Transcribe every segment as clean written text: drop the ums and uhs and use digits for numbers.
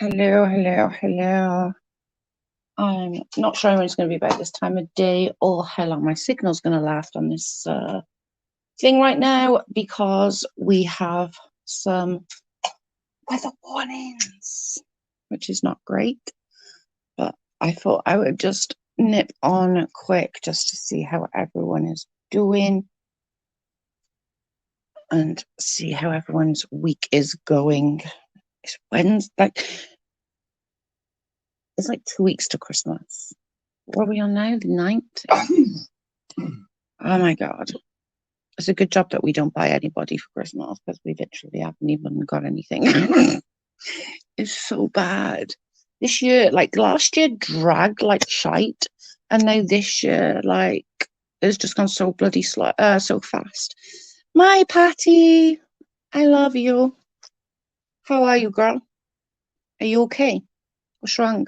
Hello, hello, hello. I'm not sure when it's going to be about this time of day or how long my signal's going to last on this thing right now because we have some weather warnings, which is not great. But I thought I would just nip on quick just to see how everyone is doing and see how everyone's week is going. It's Wednesday. It's like 2 weeks to Christmas. What are we on now? The 9th? Oh my God. It's a good job that we don't buy anybody for Christmas because we literally haven't even got anything. It's so bad. This year, like last year, dragged like shite. And now this year, like, it's just gone so bloody slow, so fast. My Patty, I love you. How are you, girl? Are you okay? What's wrong?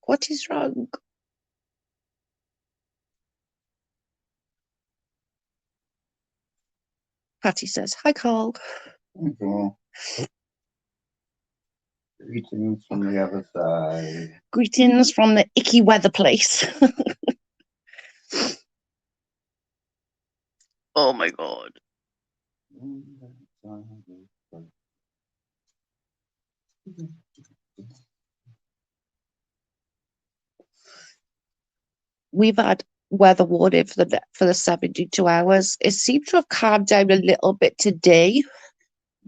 What is wrong? Patty says, hi, Carl. Okay. Greetings from the other side. Greetings from the icky weather place. Oh my God. We've had weather warning for the 72 hours. It seems to have calmed down a little bit today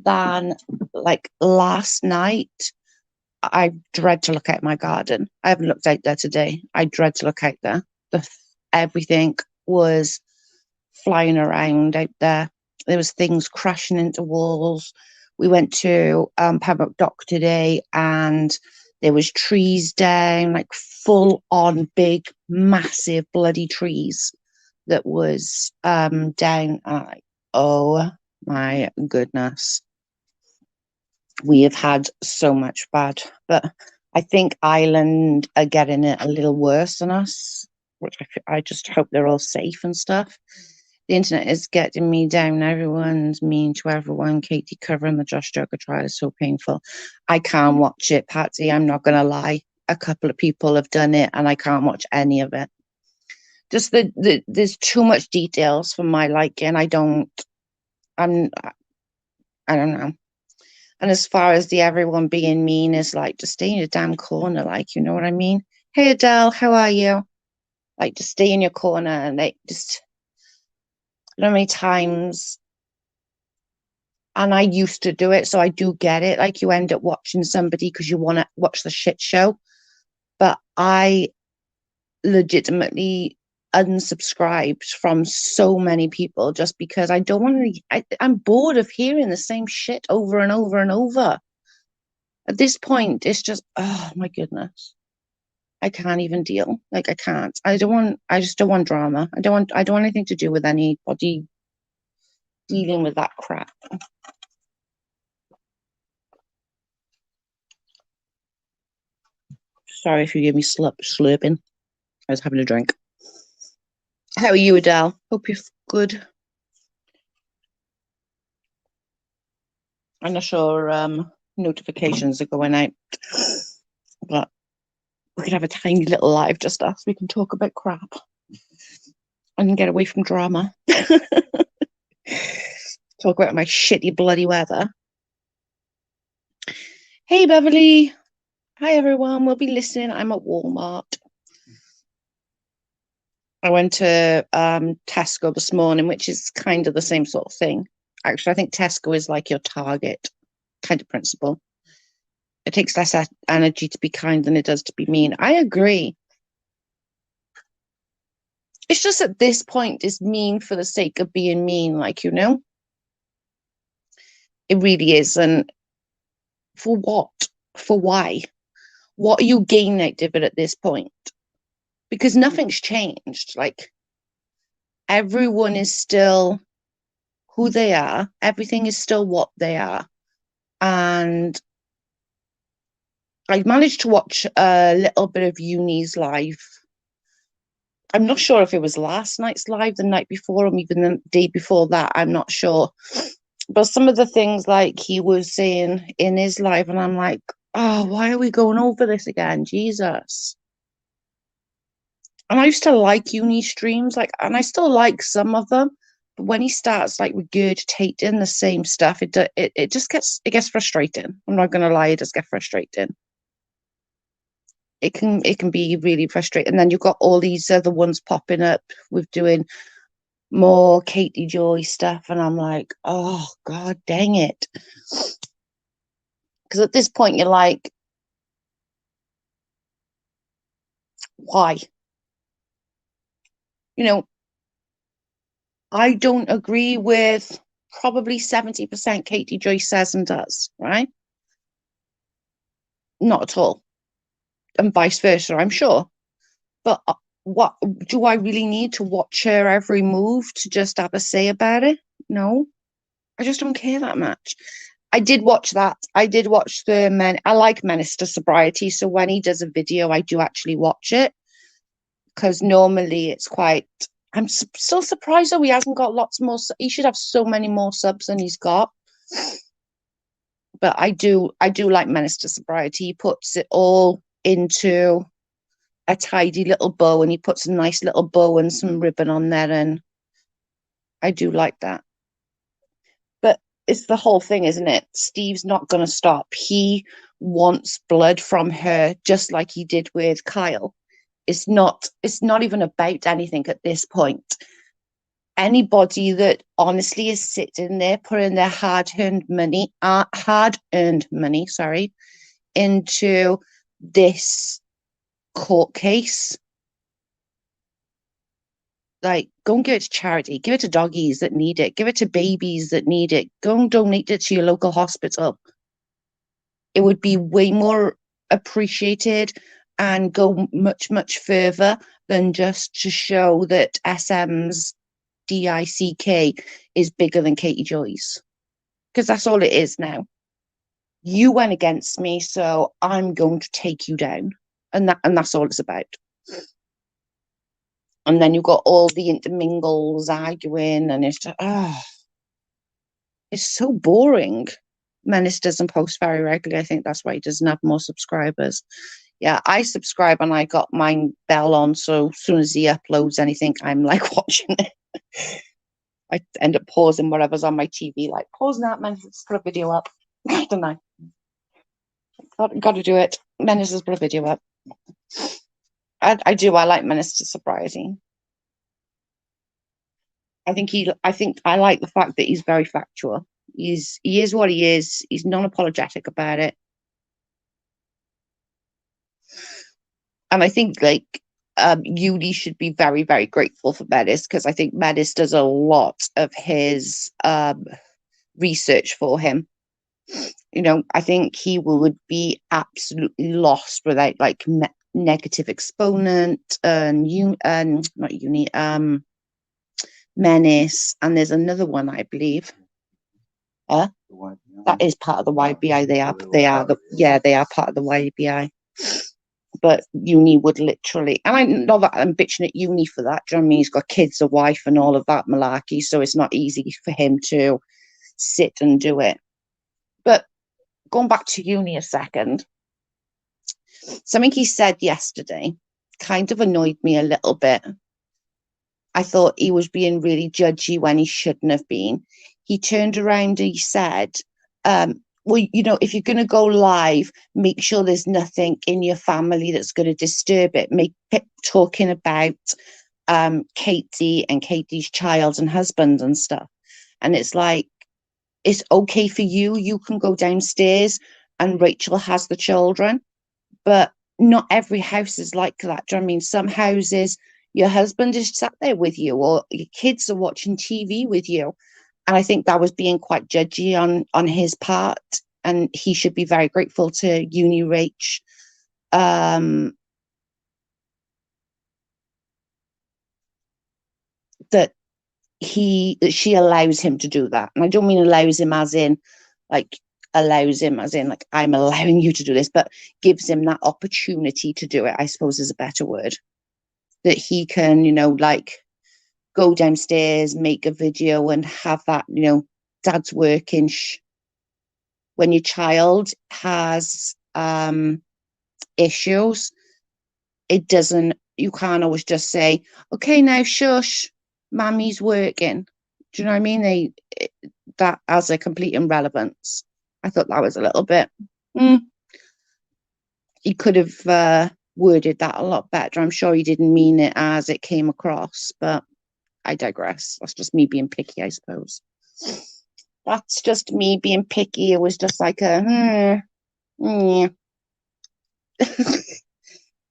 than like last night. I dread to look at my garden. I haven't looked out there today. I dread to look out there. Everything was flying around out there. There was things crashing into walls. We went to Pembroke Dock today and there was trees down, like full on big, massive bloody trees that was down. Oh my goodness. We have had so much bad, but I think Ireland are getting it a little worse than us, which I just hope they're all safe and stuff. The internet is getting me down. Everyone's mean to everyone. Katie covering the Josh Joker trial is so painful. I can't watch it, Patsy. I'm not going to lie. A couple of people have done it and I can't watch any of it. Just there's too much details for my liking. I don't know. And as far as the everyone being mean is like, just stay in your damn corner, like, you know what I mean? Hey Adele, how are you? Like, just stay in your corner and like just I don't know how many times. And I used to do it, so I do get it. Like, you end up watching somebody because you want to watch the shit show. But I legitimately unsubscribed from so many people just because I don't want to. I'm bored of hearing the same shit over and over and over. At this point, it's just, oh my goodness. I can't even deal. Like, I can't. I just don't want drama. I don't want anything to do with anybody dealing with that crap. Sorry if you hear me slurping. I was having a drink. How are you, Adele? Hope you're good. I'm not sure notifications are going out, but we could have a tiny little live just us. We can talk about crap and get away from drama. Talk about my shitty bloody weather. Hey, Beverly. Hi, everyone. We'll be listening. I'm at Walmart. I went to Tesco this morning, which is kind of the same sort of thing. Actually, I think Tesco is like your Target kind of principle. It takes less energy to be kind than it does to be mean. I agree. It's just at this point, it's mean for the sake of being mean, like, you know? It really is. And for what? For why? What are you gaining out of it at this point? Because nothing's changed. Like, everyone is still who they are. Everything is still what they are. And I managed to watch a little bit of Uni's live. I'm not sure if it was last night's live, the night before, or even the day before that. I'm not sure. But some of the things like he was saying in his life, and I'm like, oh, why are we going over this again? Jesus. And I used to like uni streams, like, and I still like some of them. But when he starts like regurgitating the same stuff, it just gets frustrating. I'm not gonna lie, it does get frustrating. It can be really frustrating. And then you've got all these other ones popping up with doing more Katie Joy stuff, and I'm like, oh god, dang it! Because at this point you're like, why? You know, I don't agree with probably 70% Katie Joy says and does, right? Not at all. And vice versa, I'm sure. But what do I really need to watch her every move to just have a say about it? No, I just don't care that much. I did watch that. I did watch the men. I like Menace to Sobriety, so when he does a video, I do actually watch it because normally it's quite. I'm still surprised though he hasn't got lots more. He should have so many more subs than he's got. But I do like Menace to Sobriety. He puts it all into a tidy little bow, and he puts a nice little bow and some ribbon on there, and I do like that. But it's the whole thing, isn't it? Steve's not going to stop. He wants blood from her, just like he did with Kyle. It's not even about anything at this point. Anybody that honestly is sitting there putting their hard-earned money, sorry, into this court case, like, go and give it to charity, give it to doggies that need it, give it to babies that need it, go and donate it to your local hospital. It would be way more appreciated and go much, much further than just to show that SM's DICK is bigger than Katie Joy's. Because that's all it is now. You went against me, so I'm going to take you down. And that's all it's about. And then you've got all the intermingles arguing, and it's so boring. Menace doesn't post very regularly. I think that's why he doesn't have more subscribers. Yeah, I subscribe and I got mine bell on, so as soon as he uploads anything, I'm like watching it. I end up pausing whatever's on my TV, like pausing that, Menace, let's put a video up. I don't know. Got to do it. Menace has put a video up. I do. I like Menace to Sobriety. I think I like the fact that he's very factual. He is what he is. He's non-apologetic about it. And I think like Uni should be very, very grateful for Menace, because I think Menace does a lot of his research for him. I think he would be absolutely lost without like Negative Exponent and not Uni, Menace, and there's another one, I believe. That is part of the YBI. They are part of the YBI. But Uni would literally, and I know that I'm bitching at Uni for that. Do you know what I mean? He's got kids, a wife, and all of that malarkey, so it's not easy for him to sit and do it. But going back to Uni a second, something he said yesterday kind of annoyed me a little bit. I thought he was being really judgy when he shouldn't have been. He turned around and he said, well, if you're going to go live, make sure there's nothing in your family that's going to disturb it. Make talking about Katie and Katie's child and husband and stuff. And it's like, it's okay for you. You can go downstairs and Rachel has the children. But not every house is like that. Do you know what I mean? Some houses, your husband is sat there with you, or your kids are watching TV with you. And I think that was being quite judgy on his part. And he should be very grateful to Uni Rach. That she allows him to do that. And I don't mean allows him as in like I'm allowing you to do this, but gives him that opportunity to do it, I suppose is a better word. That he can, like go downstairs, make a video and have that, dad's working. Shh. When your child has issues, it doesn't, you can't always just say, okay, now shush, Mammy's working. Do you know what I mean? That has a complete irrelevance. I thought that was a little bit, he could have worded that a lot better. I'm sure he didn't mean it as it came across, but I digress. That's just me being picky, I suppose. That's just me being picky. It was just like a, yeah.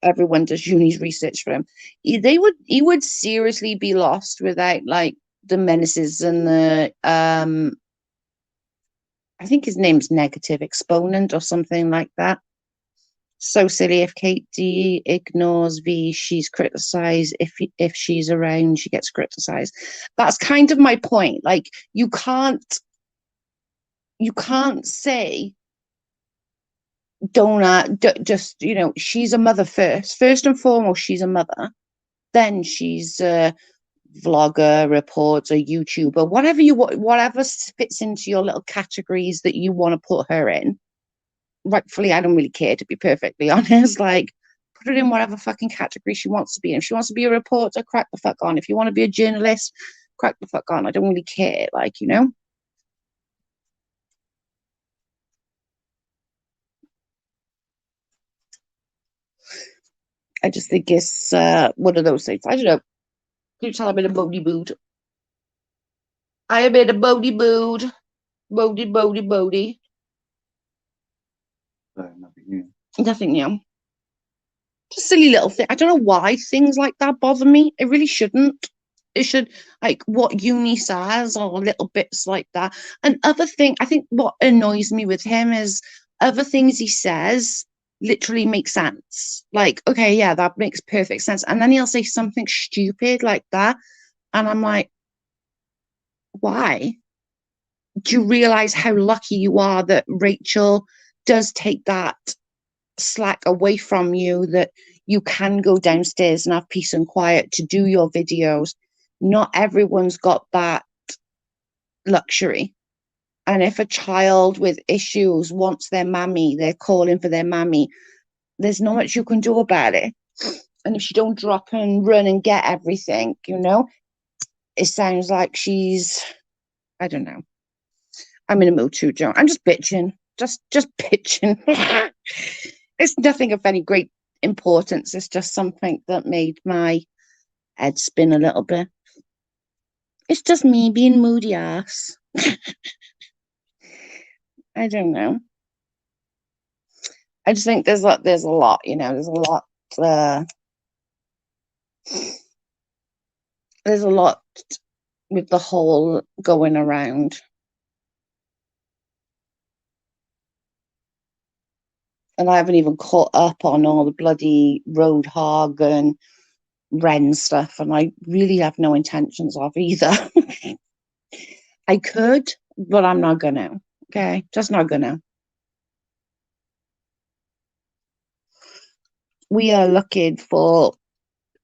Everyone does Uni's research for him. He would seriously be lost without like the menaces and the I think his name's Negative Exponent or something like that. So silly. If Katie ignores V, she's criticized. If she's around, she gets criticized. That's kind of my point. Like you can't say just, you know, she's a mother first and foremost, she's a mother, then she's a vlogger, reporter, YouTuber, whatever fits into your little categories that you want to put her in. Rightfully, I don't really care, to be perfectly honest. Like, put her in whatever fucking category she wants to be in. If she wants to be a reporter, crack the fuck on. If you want to be a journalist, crack the fuck on. I don't really care, like, you know. I just think it's one of those things. I don't know. Can you tell I'm in a body mood? I am in a body mood. Body. Nothing new. Nothing new. Just silly little thing. I don't know why things like that bother me. It really shouldn't. It should, like what Uni says or little bits like that. And other thing, I think what annoys me with him is other things he says literally make sense. Like, okay, yeah, that makes perfect sense. And then he'll say something stupid like that. And I'm like, why? Do you realize how lucky you are that Rachel does take that slack away from you, that you can go downstairs and have peace and quiet to do your videos? Not everyone's got that luxury. And if a child with issues wants their mammy, they're calling for their mammy, there's not much you can do about it. And if she don't drop and run and get everything, you know, it sounds like she's, I don't know. I'm in a mood too, Joe. I'm just bitching. Just bitching. It's nothing of any great importance. It's just something that made my head spin a little bit. It's just me being moody ass. I don't know. I just think there's a lot, you know, there's a lot with the whole going around. And I haven't even caught up on all the bloody Roadhog and Ren stuff, and I really have no intentions of either. I could, but I'm not gonna. Okay, just not gonna. We are looking for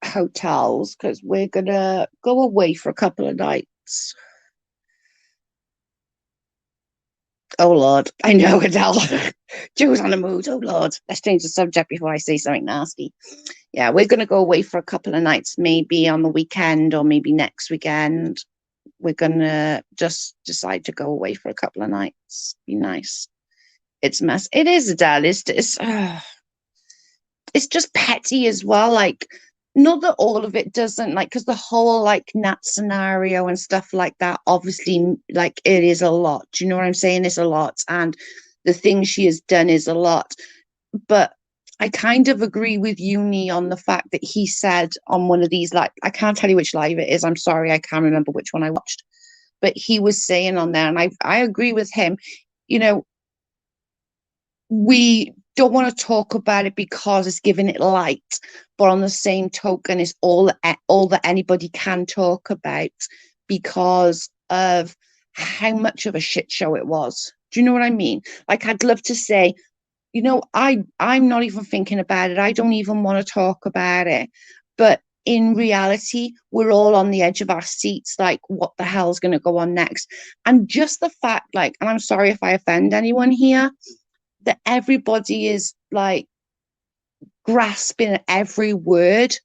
hotels because we're gonna go away for a couple of nights. Oh Lord, I know, Adele. Joe's on the mood. Oh Lord, let's change the subject before I say something nasty. Yeah, we're gonna go away for a couple of nights, maybe on the weekend or maybe next weekend. We're gonna just decide to go away for a couple of nights. Be nice. It's mess. It is, Adele. It's just petty as well. Like, not that all of it doesn't, like, because the whole like Nat scenario and stuff like that, obviously, like, it is a lot. Do you know what I'm saying? It's a lot, and the things she has done is a lot. But I kind of agree with Uni on the fact that he said on one of these, like, I can't tell you which live it is. I'm sorry, I can't remember which one I watched, but he was saying on there, and I agree with him. You know, we don't want to talk about it because it's giving it light, but on the same token, it's all that anybody can talk about because of how much of a shit show it was. Do you know what I mean? Like, I'd love to say, you know, I'm not even thinking about it. I don't even want to talk about it. But in reality, we're all on the edge of our seats, like, what the hell's going to go on next? And just the fact, like, and I'm sorry if I offend anyone here, that everybody is like grasping at every word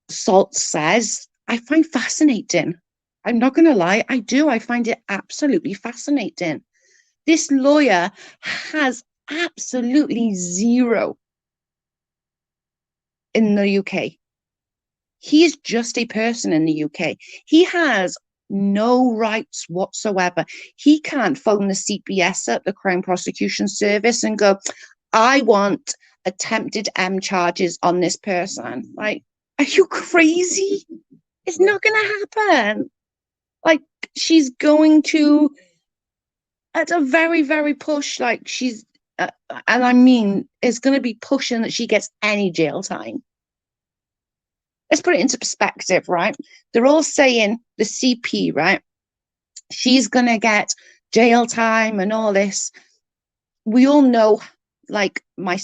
Salt says, I find fascinating. I'm not going to lie, I do. I find it absolutely fascinating. This lawyer has absolutely zero in the UK. He is just a person in the UK. He has no rights whatsoever. He can't phone the CPS at the Crown Prosecution Service and go, I want attempted M charges on this person. Like, are you crazy? It's not going to happen. Like, she's going to, at a very, very push, like, she's, and I mean, it's going to be pushing that she gets any jail time. Let's put it into perspective, right? They're all saying the CP, right? She's going to get jail time and all this. We all know, like, my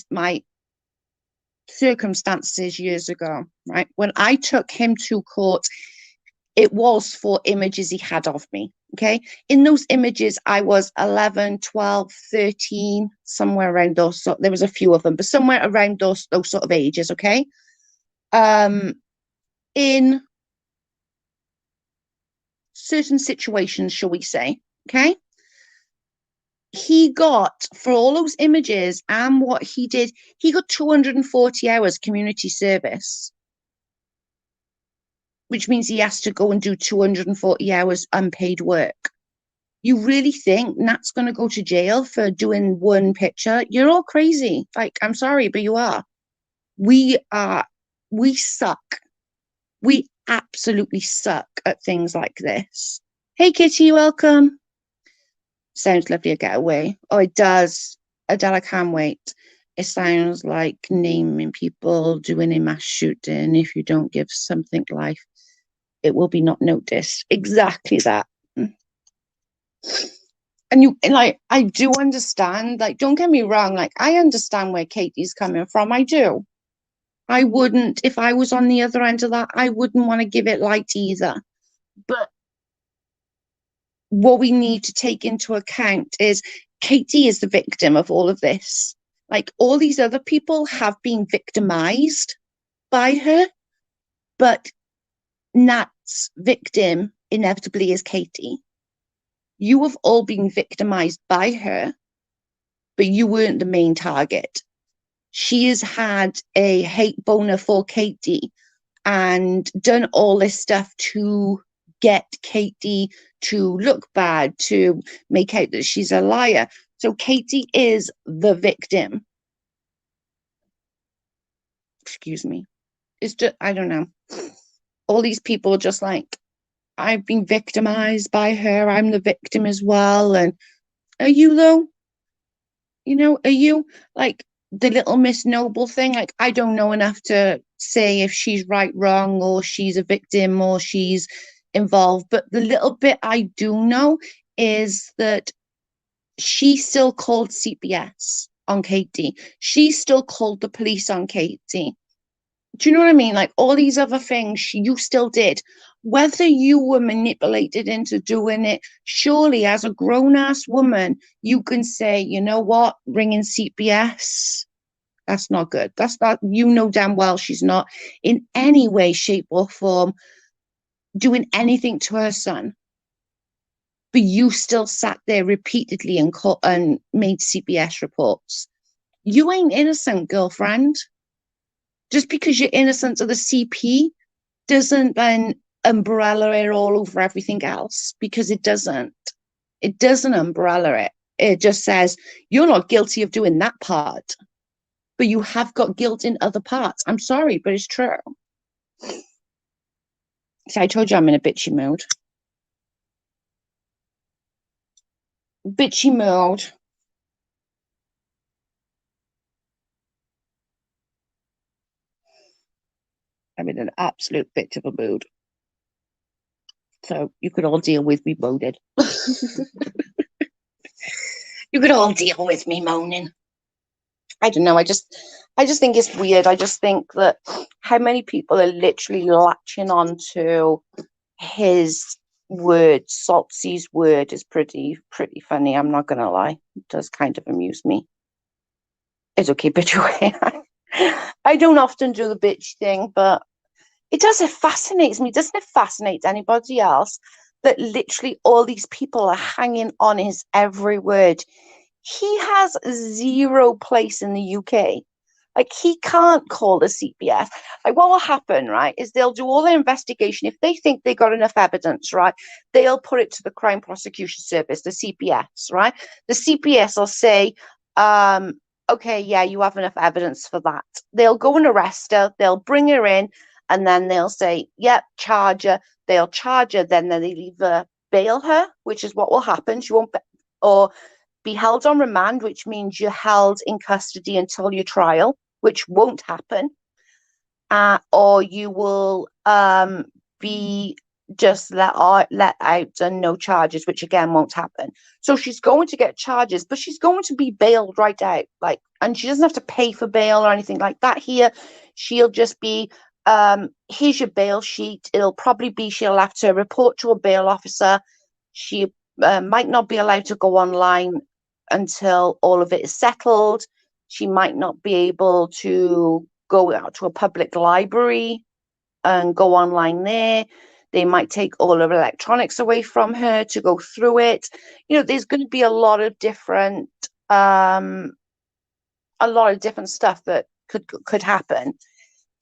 circumstances years ago, right? When I took him to court, it was for images he had of me. Okay. In those images, I was 11, 12, 13, somewhere around those. So there was a few of them, but somewhere around those sort of ages. Okay. In certain situations, shall we say. Okay. He got, for all those images and what he did, he got 240 hours community service, which means he has to go and do 240 hours unpaid work. You really think Nat's going to go to jail for doing one picture? You're all crazy. Like, I'm sorry, but you are. We suck. We absolutely suck at things like this. Hey, Kitty, welcome. Sounds lovely a getaway. Oh, it does. Adele, I can't wait. It sounds like naming people, doing a mass shooting. If you don't give something life, it will be not noticed. Exactly that. And like, I do understand, like, don't get me wrong, like, I understand where Katie's coming from. I do. I wouldn't, if I was on the other end of that, I wouldn't want to give it light either. But what we need to take into account is Katie is the victim of all of this. Like, all these other people have been victimized by her, but Nat's victim inevitably is Katie. You have all been victimized by her, but you weren't the main target. She has had a hate boner for Katie and done all this stuff to get Katie to look bad, to make out that she's a liar. So Katie is the victim. Excuse me. It's just, I don't know. All these people are just like, I've been victimized by her. I'm the victim as well. And are you though? You know, are you like the little Miss Noble thing? Like, I don't know enough to say if she's right, wrong, or she's a victim, or she's involved. But the little bit I do know is that she still called CPS on Katie. She still called the police on Katie. Do you know what I mean? Like, all these other things you still did. Whether you were manipulated into doing it, surely as a grown-ass woman, you can say, you know what, ringing CPS, that's not good. That's not, you know damn well she's not in any way, shape, or form doing anything to her son. But you still sat there repeatedly and made CPS reports. You ain't innocent, girlfriend. Just because you're innocent of the CP doesn't then umbrella it all over everything else, because it doesn't. It doesn't umbrella it. It just says you're not guilty of doing that part, but you have got guilt in other parts. I'm sorry, but it's true. So I told you I'm in a bitchy mood. Bitchy mode. I'm in an absolute bit of a mood. So you could all deal with me moaning. You could all deal with me moaning. I don't know. I just think it's weird. I just think that how many people are literally latching on to his word, Saltsy's word, is pretty funny. I'm not gonna lie. It does kind of amuse me. It's okay, bitch away. I don't often do the bitch thing, but it does. It fascinates me. Doesn't it fascinate anybody else that literally all these people are hanging on his every word? He has zero place in the UK. Like, he can't call the CPS. Like, what will happen, right, is they'll do all their investigation. If they think they got enough evidence, right, they'll put it to the Crime Prosecution Service, the CPS, right? The CPS will say, okay, yeah, you have enough evidence for that. They'll go and arrest her. They'll bring her in, and then they'll say, yep, charge her. They'll charge her. Then they'll either bail her, which is what will happen. She won't, or be held on remand, which means you're held in custody until your trial, which won't happen, or you will be just let out and no charges, which again won't happen. So she's going to get charges, but she's going to be bailed right out, like, and she doesn't have to pay for bail or anything like that here. She'll just be, here's your bail sheet. It'll probably be, she'll have to report to a bail officer. She might not be allowed to go online until all of it is settled. She might not be able to go out to a public library and go online there. They might take all of electronics away from her to go through it. You know, there's going to be a lot of different stuff that could happen.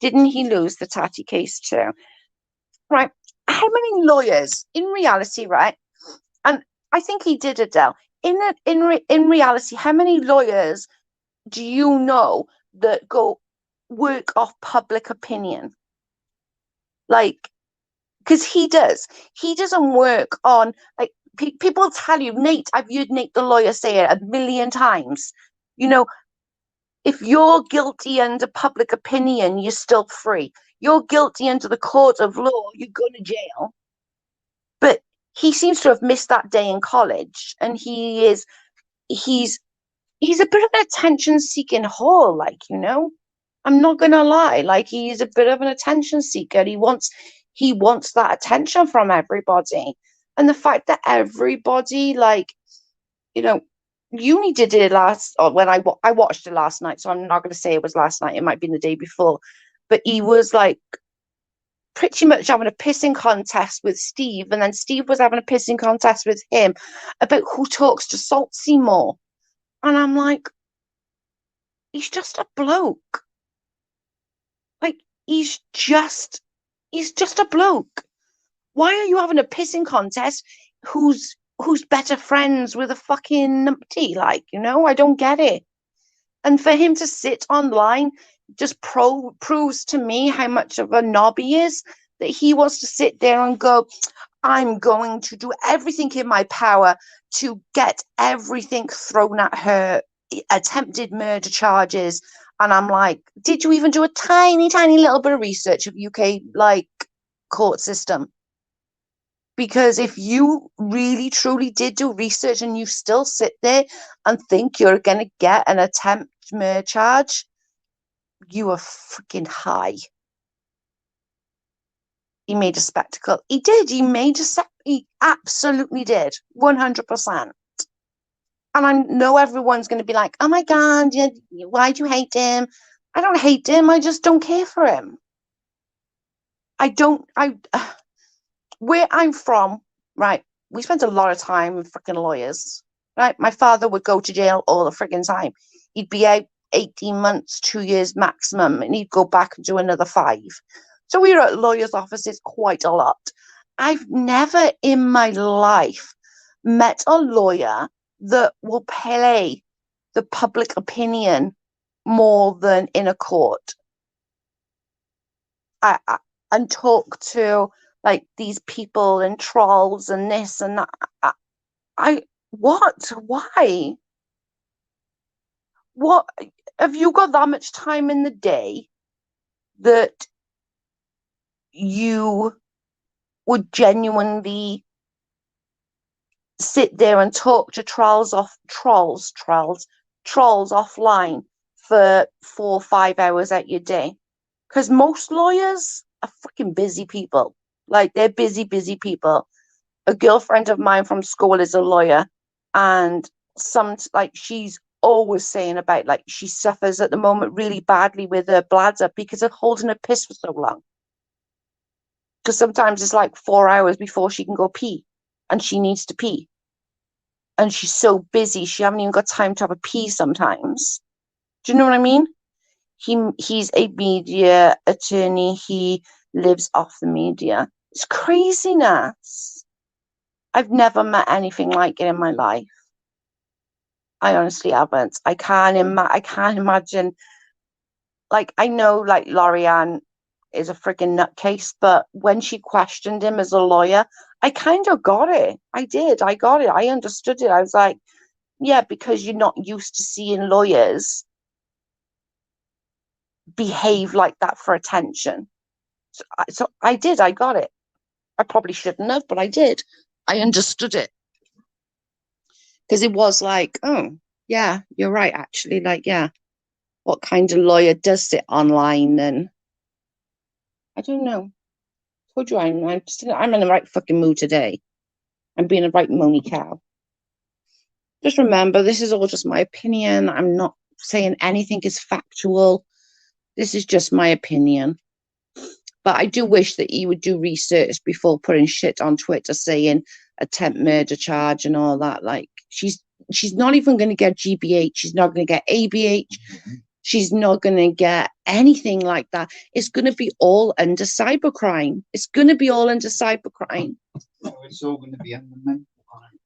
Didn't he lose the Tati case too? Right. How many lawyers in reality, right? And I think he did, Adele. In reality, how many lawyers do you know that go work off public opinion? Like, because he does. He doesn't work on, like, people tell you, Nate, I've heard Nate the lawyer say it a million times. You know, if you're guilty under public opinion, you're still free. You're guilty under the court of law, you go to jail. But he seems to have missed that day in college, and he's a bit of an attention-seeking whore, like, you know. I'm not gonna lie, like, he's a bit of an attention seeker. He wants that attention from everybody. And the fact that everybody, like, you know, Uni did it last, or when I watched it last night, so I'm not gonna say it was last night, it might be the day before, but he was like pretty much having a pissing contest with Steve, and then Steve was having a pissing contest with him about who talks to Saltsy more. And I'm like, he's just a bloke. Like, he's just a bloke. Why are you having a pissing contest? Who's better friends with a fucking numpty? Like, you know, I don't get it. And for him to sit online just proves to me how much of a knob he is, that he wants to sit there and go, I'm going to do everything in my power to get everything thrown at her, attempted murder charges. And I'm like, did you even do a tiny, tiny little bit of research of UK, like, court system? Because if you really, truly did do research and you still sit there and think you're going to get an attempt murder charge, you are freaking high. He made a spectacle. He did. He absolutely did. 100%. And I know everyone's going to be like, oh my God, why do you hate him? I don't hate him. I just don't care for him. Where I'm from, right, we spent a lot of time with freaking lawyers, right? My father would go to jail all the freaking time. He'd be out 18 months, 2 years maximum, and he'd go back and do another 5. So we were at lawyers' offices quite a lot. I've never in my life met a lawyer that will play the public opinion more than in a court. And talk to, like, these people and trolls and this and that. Why? What, have you got that much time in the day that you would genuinely sit there and talk to trolls offline for 4 or 5 hours out your day. Because most lawyers are fucking busy people. Like, they're busy, busy people. A girlfriend of mine from school is a lawyer, and she's always saying about, like, she suffers at the moment really badly with her bladder because of holding her piss for so long. Because sometimes it's like 4 hours before she can go pee, and she needs to pee. And she's so busy, she haven't even got time to have a pee sometimes. Do you know what I mean? He's a media attorney. He lives off the media. It's craziness. I've never met anything like it in my life. I honestly haven't. I can't imagine. Like, I know, like, Lorianne is a freaking nutcase, but when she questioned him as a lawyer, I kind of got it. I did. I got it. I understood it. I was like, yeah, because you're not used to seeing lawyers behave like that for attention. So I did. I got it. I probably shouldn't have, but I did. I understood it. Because it was like, oh, yeah, you're right, actually. Like, yeah, what kind of lawyer does sit online? And I don't know. I told you I'm in the right fucking mood today. I'm being a right moany cow. Just remember, this is all just my opinion. I'm not saying anything is factual. This is just my opinion. But I do wish that he would do research before putting shit on Twitter saying attempt murder charge and all that. Like, she's not even going to get GBH. She's not going to get ABH. She's not going to get anything like that. It's going to be all under cybercrime. It's going to be all under cybercrime. No, it's all going to be under mental crime.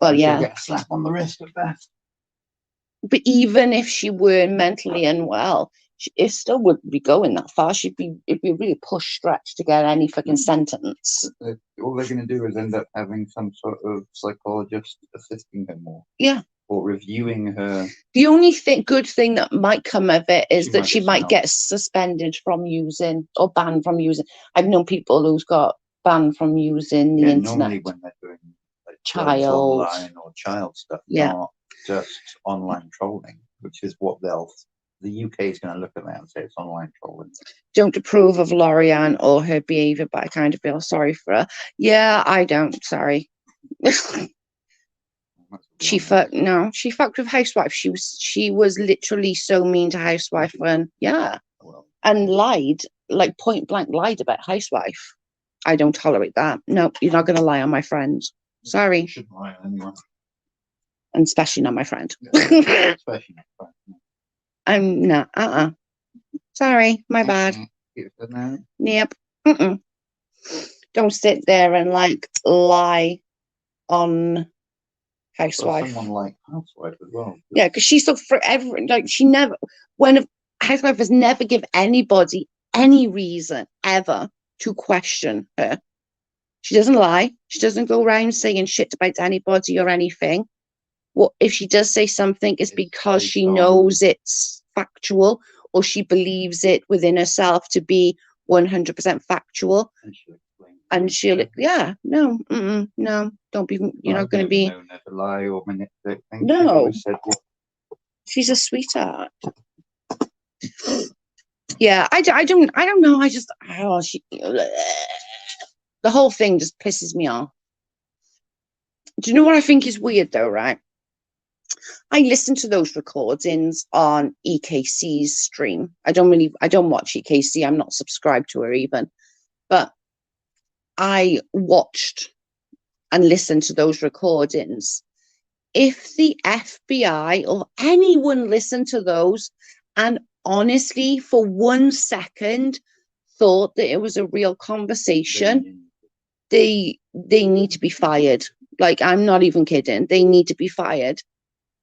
Well, She'll yeah. get a slap on the wrist at best. But even if she were mentally unwell, it still wouldn't be going that far. It'd be a really push stretch to get any fucking sentence. All they're going to do is end up having some sort of psychologist assisting her more. Yeah. Or reviewing her. The only good thing that might come of it is that she might get suspended suspended from using or banned from using. I've known people who's got banned from using the internet. Normally when they're doing like child online or child stuff, yeah, not just online trolling, which is what the UK is going to look at that and say it's online trolling. Don't approve of Lorianne or her behaviour, but I kind of feel sorry for her. Yeah, I don't. Sorry. She fucked with Housewife. She was literally so mean to Housewife and and lied, like point blank lied about Housewife. I don't tolerate that. No, you're not going to lie on my friend. Sorry. You shouldn't lie on anyone. And especially not my friend. Especially not my friend. I'm not. Sorry, my bad. Yep. Don't sit there and like lie on Housewife. Someone like Housewife as well. Yeah, because she's so forever. Like Housewife has never give anybody any reason ever to question her. She doesn't lie. She doesn't go around saying shit about anybody or anything. Well, if she does say something, it's because she knows it's factual or she believes it within herself to be 100% factual. And she'll no, don't be, you're not going to be. Never lie or manipulate things. No. She's a sweetheart. Yeah, I don't know. The whole thing just pisses me off. Do you know what I think is weird though, right? I listen to those recordings on EKC's stream. I don't watch EKC. I'm not subscribed to her even. But I watched and listened to those recordings. If the FBI or anyone listened to those and honestly for 1 second thought that it was a real conversation, they need to be fired. Like, I'm not even kidding. They need to be fired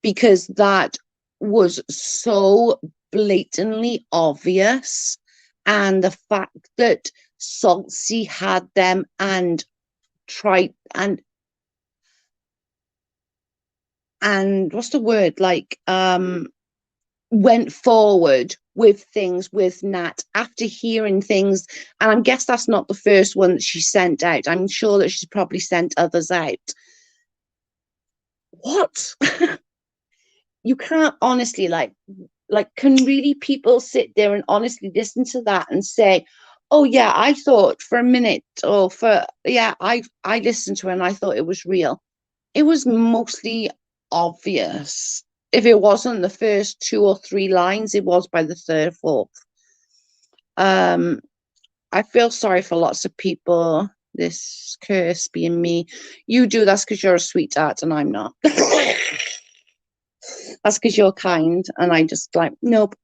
because that was so blatantly obvious. And the fact that Saltsy had them and tried and what's the word? Like, went forward with things with Nat after hearing things, and I guess that's not the first one that she sent out. I'm sure that she's probably sent others out. What? You can't honestly like like, can really people sit there and honestly listen to that and say, oh yeah, I thought for a minute, or for, yeah, I listened to it and I thought it was real. It was mostly obvious. If it wasn't the first 2 or 3 lines, it was by the third, fourth. I feel sorry for lots of people. This curse being me. You do, that's because you're a sweetheart and I'm not. That's because you're kind and I just like, nope.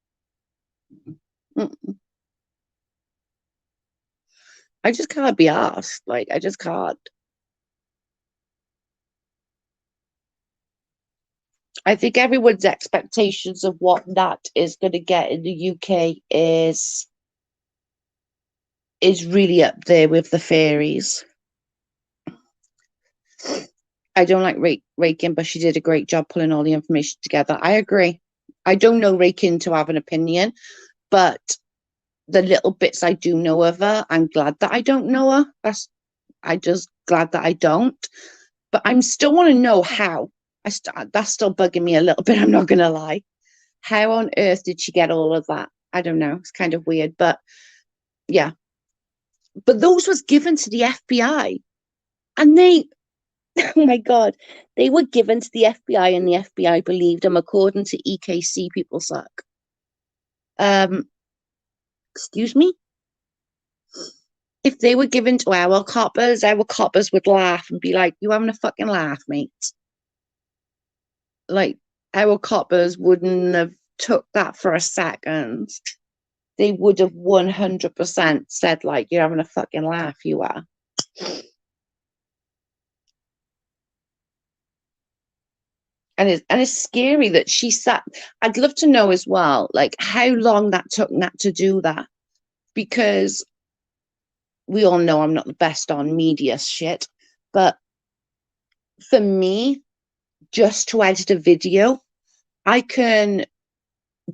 I just can't be asked. Like, I just can't. I think everyone's expectations of what Nat is going to get in the UK is really up there with the fairies. I don't like Rakin, but she did a great job pulling all the information together. I agree. I don't know Rakin to have an opinion, but the little bits I do know of her, I'm glad that I don't know her. I just glad that I don't. But I'm still want to know how. That's still bugging me a little bit. I'm not gonna lie. How on earth did she get all of that? I don't know. It's kind of weird, but yeah. But those was given to the FBI, and they, oh my god, they were given to the FBI, and the FBI believed them, according to EKC. People suck. Excuse me. If they were given to our coppers would laugh and be like, "You having a fucking laugh, mate?" Like, our coppers wouldn't have took that for a second. They would have 100% said, like, "You're having a fucking laugh, you are." And it's scary that she sat. I'd love to know as well, like, how long that took Nat to do that, because we all know I'm not the best on media shit, but for me, just to edit a video, I can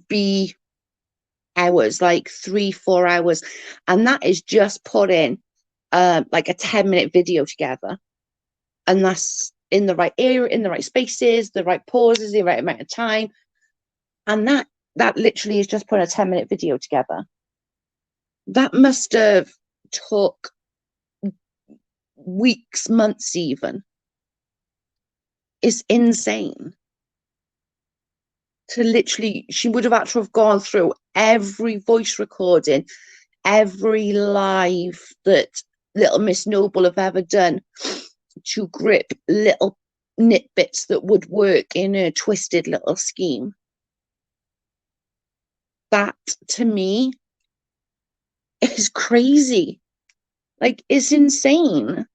be hours, like 3-4 hours, and that is just putting like a 10-minute video together, and that's in the right area, in the right spaces, the right pauses, the right amount of time, and that literally is just putting a 10-minute video together. That must have took weeks, months even. It's insane. To literally, she would have had to have gone through every voice recording, every live that Little Miss Noble have ever done, to grip little nitbits that would work in a twisted little scheme. That, to me, is crazy. Like, it's insane.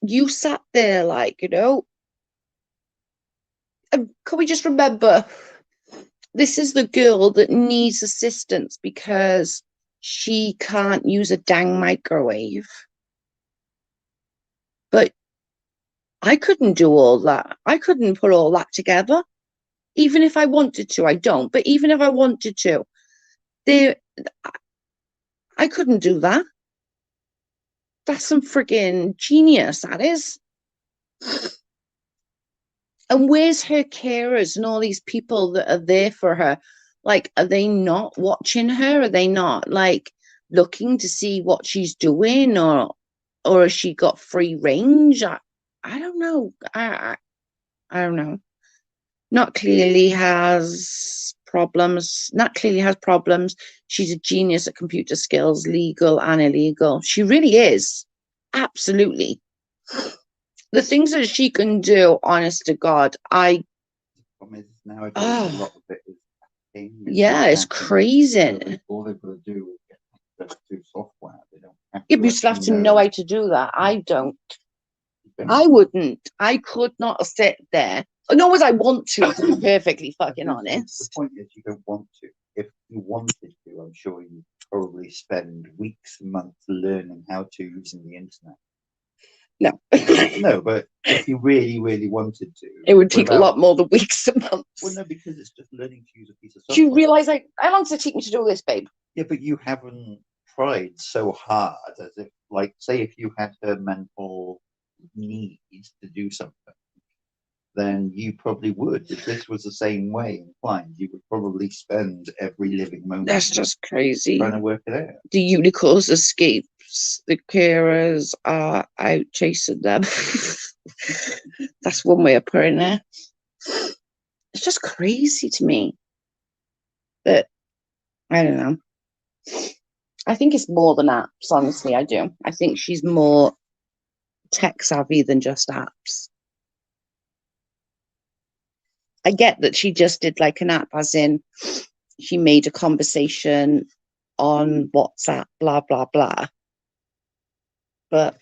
You sat there like, can we just remember, this is the girl that needs assistance because she can't use a dang microwave. But I couldn't do all that. I couldn't put all that together. Even if I wanted to, I don't. But even if I wanted to, I couldn't do that. That's some friggin' genius, that is. And where's her carers and all these people that are there for her? Like, are they not watching her? Are they not, like, looking to see what she's doing, or has she got free range? I don't know. I don't know. Not clearly has problems. Not clearly has problems. She's a genius at computer skills, legal and illegal. She really is. Absolutely. The things that she can do, honest to God, nowadays a lot of it is hacking. Yeah, it's crazy. All they've got to do is get access to software. They don't have Yeah, but you still have to know how to do that. I don't. I wouldn't. I could not sit there. Nor would I want to be perfectly fucking honest. The point is, you don't want to. If you wanted to, I'm sure you'd probably spend weeks and months learning how to using the internet. No. No, but if you really, really wanted to, it would take a lot more than weeks and months. Well, no, because it's just learning to use a piece of software. Do you realise, like, how long does it take me to do this, babe? Yeah, but you haven't tried so hard as if, like, say, if you had her mental needs to do something, then you probably would. If this was the same way inclined, you would probably spend every living moment That's just crazy. trying to work it out. The unicorns escapes. The carers are out chasing them. That's one way of putting it. It's just crazy to me that, I don't know. I think it's more than apps, honestly, I do. I think she's more tech savvy than just apps. I get that she just did like an app, as in she made a conversation on WhatsApp, blah, blah, blah. But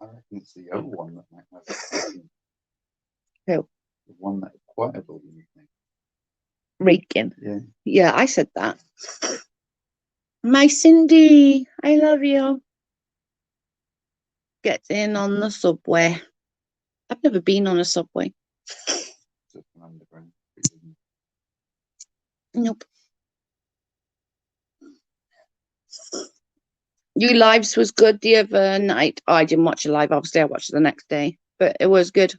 I reckon it's the other one that might have it. who? The one that acquired all the nicknames. Raking. Yeah. Yeah, I said that. My Cindy, I love you. Gets in on the subway. I've never been on a subway. Just an underground. Nope. You lives was good the other night. Oh, I didn't watch it live. Obviously, I watched it the next day, but it was good.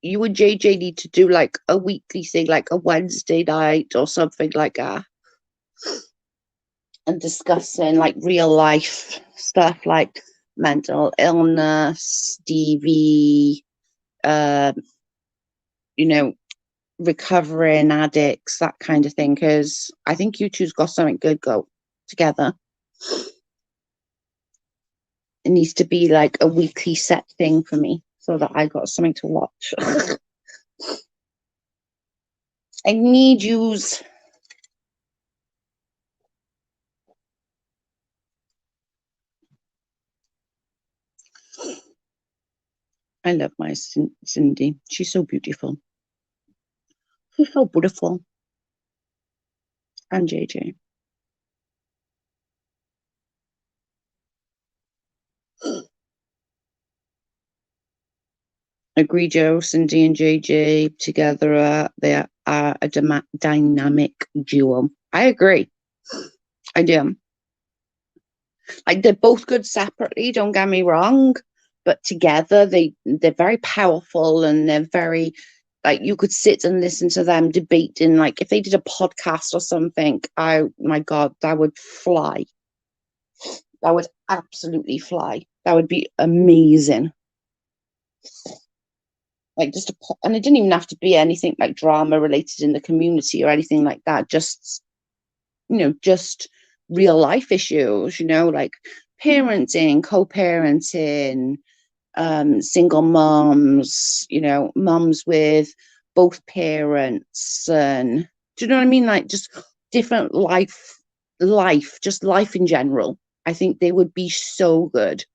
You and JJ need to do like a weekly thing, like a Wednesday night or something like that, and discussing like real life stuff like mental illness, DV, you know, recovering addicts, that kind of thing. Because I think you two's got something good go together. It needs to be like a weekly set thing for me so that I got something to watch. I need yous. I love my Cindy. She's so beautiful. She's so beautiful. And JJ. Agree, Joe. Cindy and JJ together, they are a dynamic duo. I agree. I do. Like, they're both good separately, don't get me wrong, but together they're very powerful, and they're very, like, you could sit and listen to them debating. Like, if they did a podcast or something, my God, that would fly. That would absolutely fly. That would be amazing. Like, and it didn't even have to be anything like drama related in the community or anything like that. Just, just real life issues, like parenting, co-parenting, single moms, moms with both parents, and do you know what I mean? Like, just different just life in general. I think they would be so good.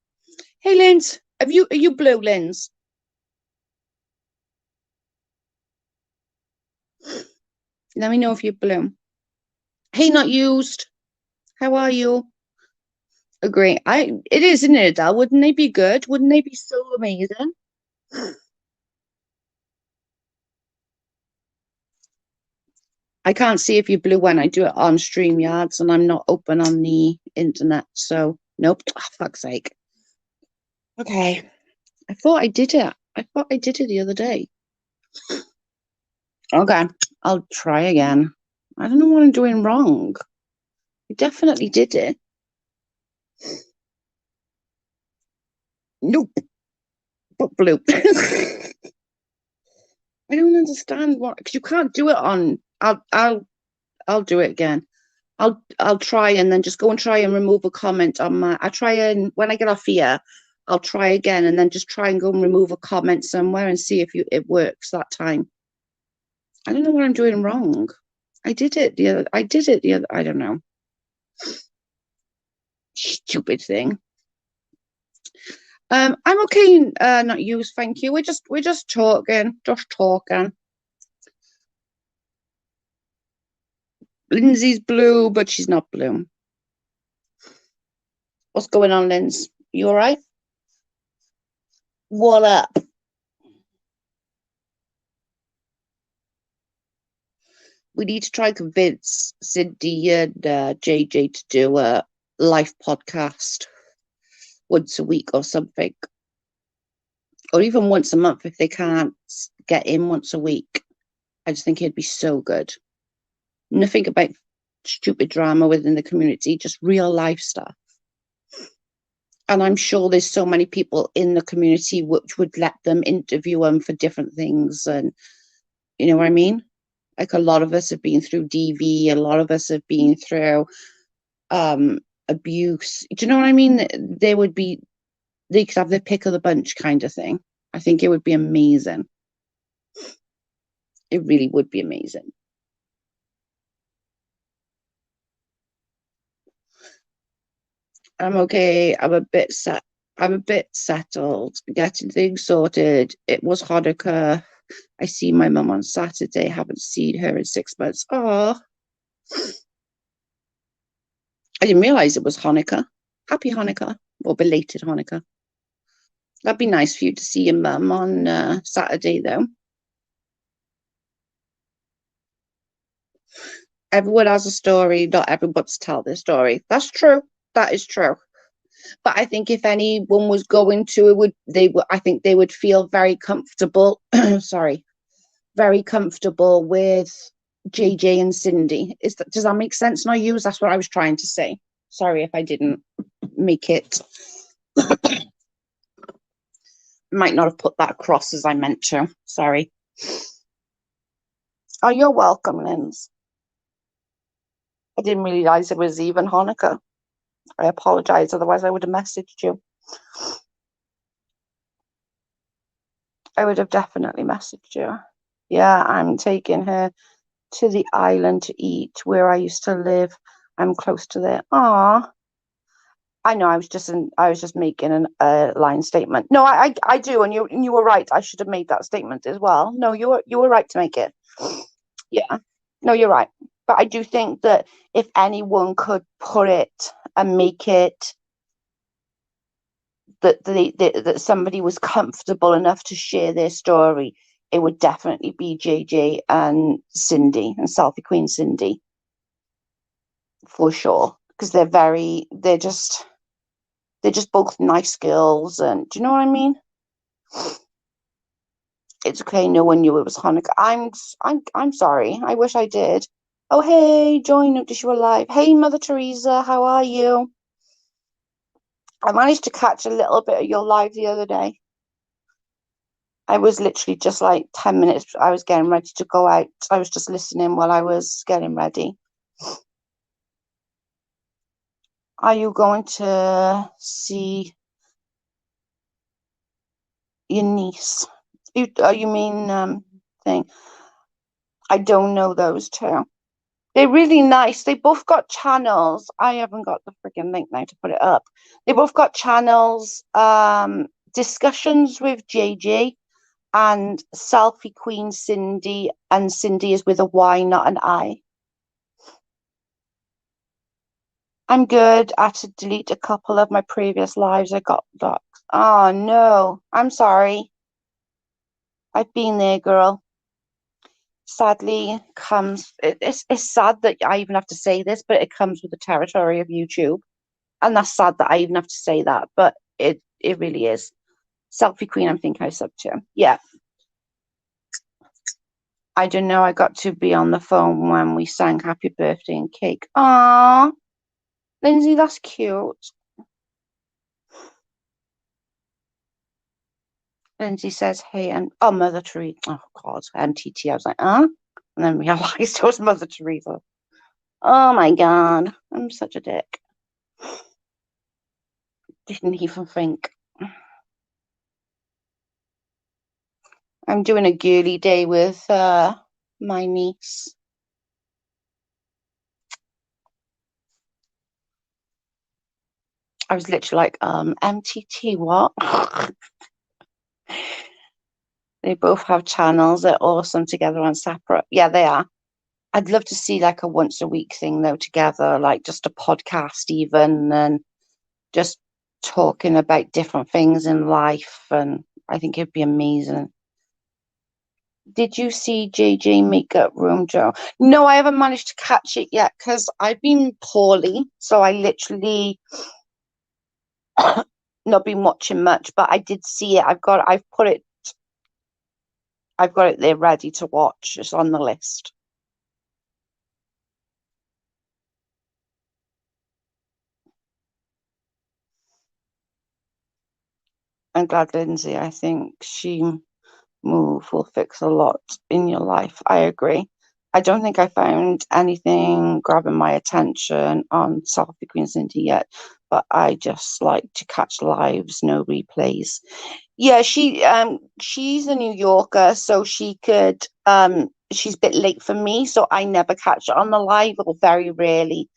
Hey, Linz, are you blue, Linz? Let me know if you're blue. Hey, not used. How are you? Agree. It is, isn't it, Adele? Wouldn't they be good? Wouldn't they be so amazing? I can't see if you're blue when I do it on StreamYards, and I'm not open on the internet, so nope. Oh, fuck's sake. Okay. I thought I did it. I thought I did it the other day. Okay. I'll try again. I don't know what I'm doing wrong. I definitely did it. Nope. But blue. I don't understand what, because you can't do it on. I'll do it again. I'll try and then just go and try and remove a comment on my. I try and when I get off here, I'll try again and then just try and go and remove a comment somewhere and see if it works that time. I don't know what I'm doing wrong. I did it the other. I don't know. Stupid thing. I'm okay. Not used. Thank you. We're just talking. Just talking. Lindsay's blue, but she's not blue. What's going on, Linz? You all right? What up? We need to try and convince Cindy and JJ to do a live podcast. once a week or something, or even once a month if they can't get in once a week. I just think it'd be so good. Nothing about stupid drama within the community, just real life stuff. And I'm sure there's so many people in the community which would let them interview them for different things. And you know what I mean? Like a lot of us have been through DV, a lot of us have been through abuse. Do you know what I mean? They could have their pick of the bunch kind of thing. I think it would be amazing. It really would be amazing. I'm okay. I'm a bit settled, getting things sorted. It was Hanukkah. I see my mum on Saturday. Haven't seen her in 6 months. Oh, I didn't realise it was Hanukkah. Happy Hanukkah, or belated Hanukkah. That'd be nice for you to see your mum on Saturday, though. Everyone has a story. Not everyone's tell their story. That's true. That is true. But I think if anyone was going to, I think they would feel very comfortable. Sorry, very comfortable with JJ and Cindy. Does that make sense? No, use that's what I was trying to say. Sorry if I didn't make it. Might not have put that across as I meant to. Sorry. Oh, you're welcome, Linz. I didn't realize it was even Hanukkah. I apologize, otherwise I would have messaged you. I would have definitely messaged you. Yeah, I'm taking her to the island to eat where I used to live. I'm close to there. Ah, I know. I was just making a line statement. No, I do, and you were right. I should have made that statement as well. No, you were right to make it. Yeah, no, you're right. But I do think that if anyone could put it and make it that somebody was comfortable enough to share their story, it would definitely be JJ and Cindy and Selfie Queen Cindy, for sure, because they're just both nice girls, and do you know what I mean? It's okay. No one knew it was Hanukkah. I'm sorry. I wish I did. Oh hey, Joy, notice you were live. Hey, Mother Teresa, how are you? I managed to catch a little bit of your live the other day. I was literally just like 10 minutes. I was getting ready to go out. I was just listening while I was getting ready. Are you going to see your niece? You mean thing? I don't know those two. They're really nice. They both got channels. I haven't got the freaking link now to put it up. They both got channels. Discussions with JJ and Selfie Queen Cindy, and Cindy is with a Y, not an I. I'm good. I had to delete a couple of my previous lives. I got blocked. Oh no, I'm sorry. I've been there, girl. Sadly, it's sad that I even have to say this, but it comes with the territory of YouTube. And that's sad that I even have to say that, but it really is. Selfie Queen, I'm thinking I sub to. Yeah. I don't know. I got to be on the phone when we sang Happy Birthday and Cake. Aww. Lindsay, that's cute. Lindsay says, hey, and Mother Teresa. Oh, God, MTT. I was like, huh? And then realized it was Mother Teresa. Oh, my God. I'm such a dick. Didn't even think. I'm doing a girly day with my niece. I was literally like, MTT, what? They both have channels. They're awesome together and separate. Yeah, they are. I'd love to see like a once a week thing though together, like just a podcast even, and just talking about different things in life. And I think it'd be amazing. Did you see JJ Makeup Room, Joe? No, I haven't managed to catch it yet because I've been poorly. So I literally not been watching much, but I did see it. I've got it there ready to watch. It's on the list. I'm glad, Lindsay. I think She Move will fix a lot in your life. I agree. I don't think I found anything grabbing my attention on South of the Queen's Indy yet, but I just like to catch lives, no replays. Yeah, she's a New Yorker, so she's a bit late for me, so I never catch it on the live, or very rarely.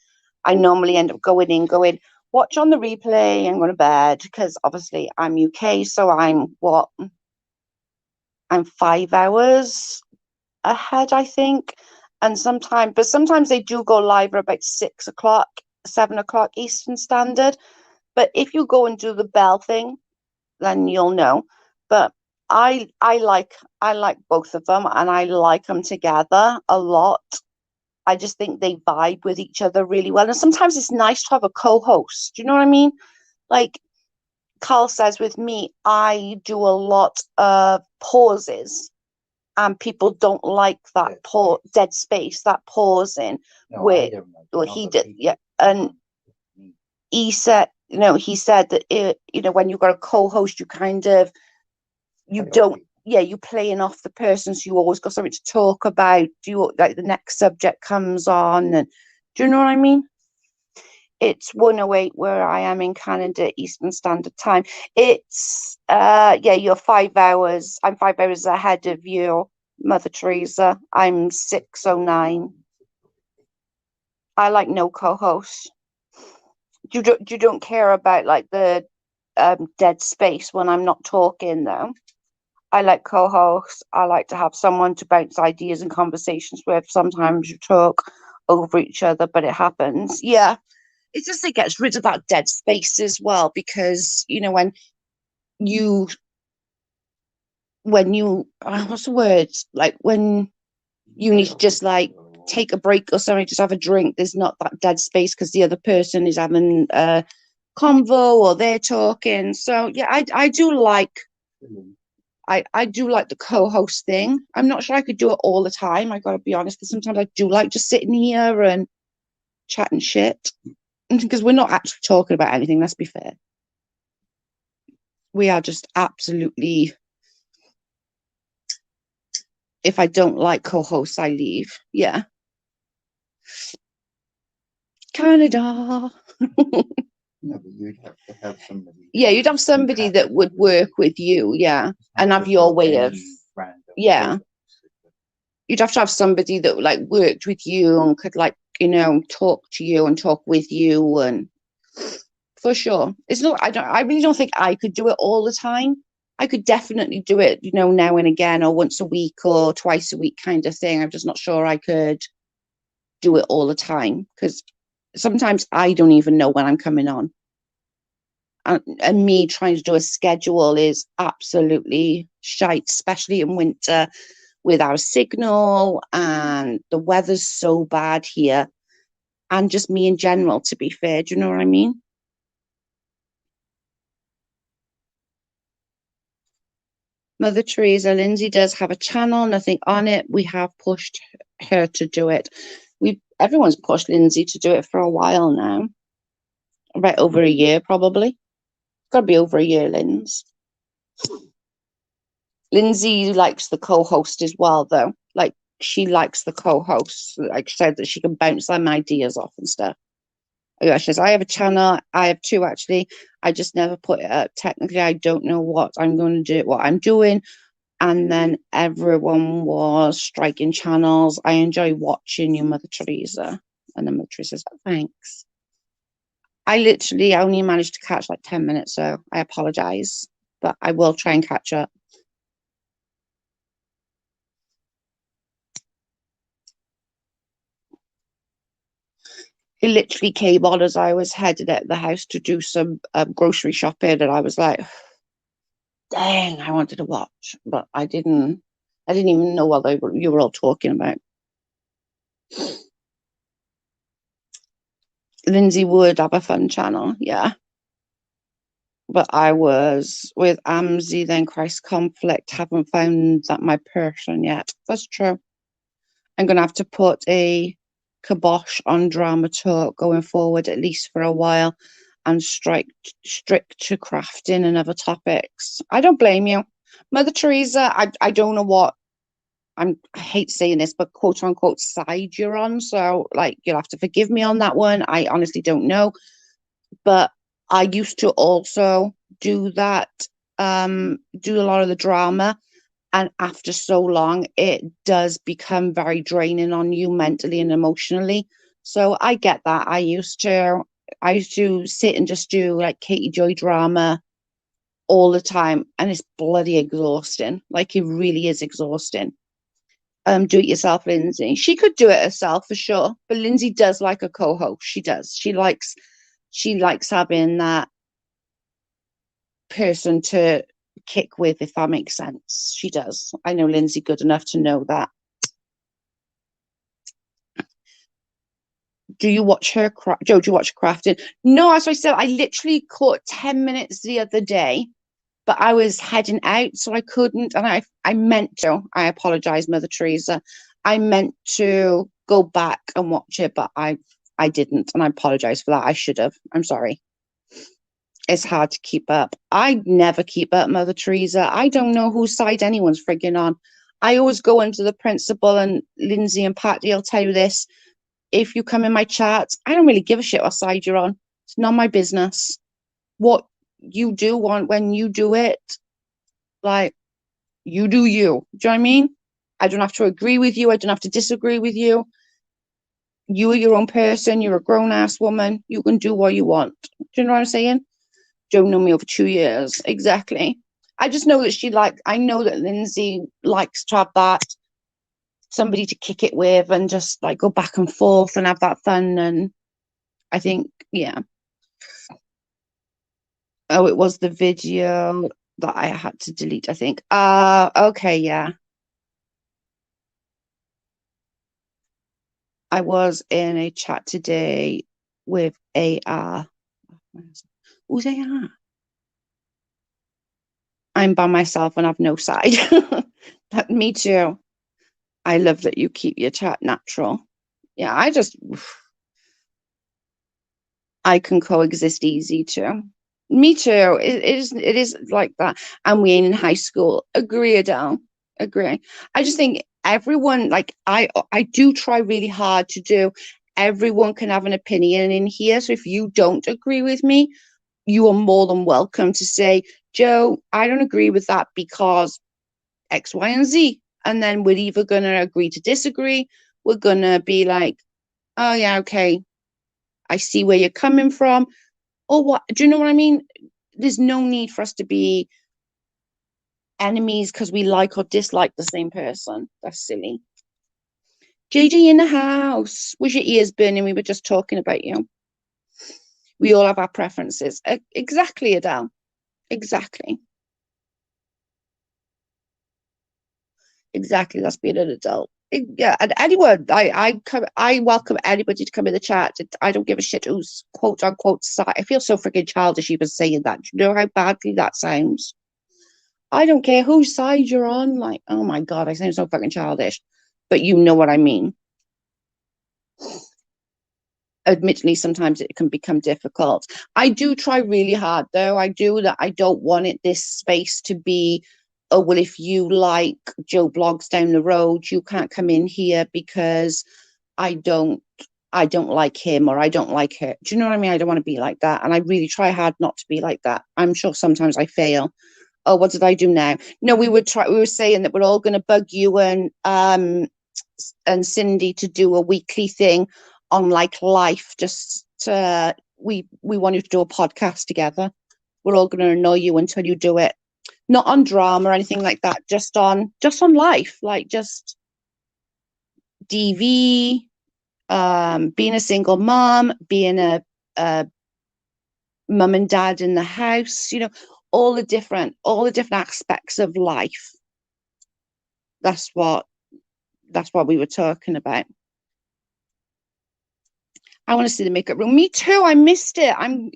I normally end up going, watch on the replay and go to bed, because obviously I'm UK, so I'm 5 hours ahead, I think. And sometimes they do go live at about 6 o'clock, 7 o'clock Eastern Standard. But if you go and do the bell thing, then you'll know. But I like both of them, and I like them together a lot. I just think they vibe with each other really well. And sometimes it's nice to have a co-host. Do you know what I mean? Like Carl says, with me, I do a lot of pauses, and people don't like that dead space, that pausing. No, Where I don't like well, it. he Other did, people yeah, and Mm. he said that when you've got a co-host, you kind of you I don't think yeah, you playing off the person, so you always got something to talk about. Do you like the next subject comes on, and do you know what I mean? It's 1:08 where I am in Canada, Eastern Standard Time. It's yeah, you're 5 hours. I'm 5 hours ahead of you, Mother Teresa. I'm 6:09. I like no co-host. You don't care about like the dead space when I'm not talking though. I like co-hosts. I like to have someone to bounce ideas and conversations with. Sometimes you talk over each other, but it happens. Yeah. It just it gets rid of that dead space as well, because you what's the word, like when you need to just like take a break or something, just have a drink, there's not that dead space because the other person is having a convo or they're talking. So yeah, I do like the co-host thing. I'm not sure I could do it all the time, I gotta be honest, because sometimes I do like just sitting here and chatting shit, because we're not actually talking about anything, let's be fair. We are just absolutely, if I don't like co-hosts, I leave. Yeah. Canada. no, but you'd have to have somebody. Yeah, you'd have somebody that would work with you, yeah, and have your way of, yeah. You'd have to have somebody that like worked with you and could like, talk to you and talk with you, and for sure. It's not, I really don't think I could do it all the time. I could definitely do it, now and again, or once a week or twice a week kind of thing. I'm just not sure I could do it all the time, because sometimes I don't even know when I'm coming on. And me trying to do a schedule is absolutely shite, especially in winter with our signal, and the weather's so bad here, and just me in general, to be fair. Do you know what I mean? Mother Teresa, Lindsay does have a channel, nothing on it. We have pushed her to do it. Everyone's pushed Lindsay to do it for a while now. Right, over a year, probably. It's got to be over a year, Lindsay likes the co-host as well, though. Like, she likes the co-host. Like, said that she can bounce them ideas off and stuff. Yeah, she says, I have a channel. I have two, actually. I just never put it up. Technically, I don't know what I'm going to do, what I'm doing. And then everyone was striking channels. I enjoy watching you, Mother Teresa. And then Mother Teresa says, oh, thanks. I literally only managed to catch like 10 minutes, so I apologize. But I will try and catch up. He literally came on as I was headed out the house to do some grocery shopping, and I was like, dang, I wanted to watch, but I didn't even know what you were all talking about. Lindsay would have a fun channel, yeah. But I was with Amzi, then Christ Conflict, haven't found that my person yet. That's true. I'm going to have to put a kibosh on drama talk going forward, at least for a while, and strict to crafting and other topics. I don't blame you. Mother Teresa, I don't know what I hate saying this, but quote unquote side you're on. So like you'll have to forgive me on that one. I honestly don't know. But I used to also do that, do a lot of the drama. And after so long, it does become very draining on you mentally and emotionally. So I get that. I used to sit and just do like Katie Joy drama all the time, and it's bloody exhausting. Like it really is exhausting. Do it yourself, Lindsay. She could do it herself for sure, but Lindsay does like a co-host. She does. She likes having that person to kick with, if that makes sense. She does. I know Lindsay good enough to know that. Do you watch her Joe, do you watch crafting? No, as I said, I literally caught 10 minutes the other day, but I was heading out, so I couldn't. And I meant to. I apologize, Mother Teresa. I meant to go back and watch it, but I didn't, and I apologize for that. I should have. I'm sorry. It's hard to keep up. I never keep up, Mother Teresa. I don't know whose side anyone's frigging on. I always go into the principal, and Lindsay and Patty will tell you this. If you come in my chats, I don't really give a shit what side you're on. It's not my business. What you do want when you do it, like, you do you. Do you know what I mean? I don't have to agree with you. I don't have to disagree with you. You are your own person. You're a grown ass woman. You can do what you want. Do you know what I'm saying? Don't know me over 2 years. Exactly. I just know that I know that Lindsay likes to have that somebody to kick it with and just like go back and forth and have that fun. And I think, yeah. Oh, it was the video that I had to delete, I think. Okay, yeah. I was in a chat today with AR. Who's AR? I'm by myself and I've no side. Me too. I love that you keep your chat natural. Yeah, I can coexist easy too. Me too. It is like that. And we ain't in high school. Agree, Adele. Agree. I just think everyone, like I do try really hard to do. Everyone can have an opinion in here. So if you don't agree with me, you are more than welcome to say, Joe, I don't agree with that because X, Y, and Z. And then we're either gonna agree to disagree. We're gonna be like, oh yeah, okay, I see where you're coming from. Or what? Do you know what I mean? There's no need for us to be enemies because we like or dislike the same person. That's silly. JJ in the house. Was your ears burning? We were just talking about you. We all have our preferences. Exactly, Adele. Exactly. Exactly. That's being an adult. Yeah, and anyone, I welcome anybody to come in the chat. I don't give a shit who's quote unquote side. I feel so freaking childish even saying that. Do you know how badly that sounds? I don't care whose side you're on. Like, oh my God, I sound so fucking childish. But you know what I mean. Admittedly, sometimes it can become difficult. I do try really hard, though. I do that. I don't want this space to be, oh, well, if you like Joe Blogs down the road, you can't come in here because I don't like him or I don't like her. Do you know what I mean? I don't want to be like that. And I really try hard not to be like that. I'm sure sometimes I fail. Oh, what did I do now? No, we were saying that we're all gonna bug you and Cindy to do a weekly thing on like life. Just we want you to do a podcast together. We're all gonna annoy you until you do it. Not on drama or anything like that, just on life, like just DV, being a single mom, being a mum and dad in the house, all the different aspects of life. That's what we were talking about. I want to see the makeup room. Me too. I missed it. I'm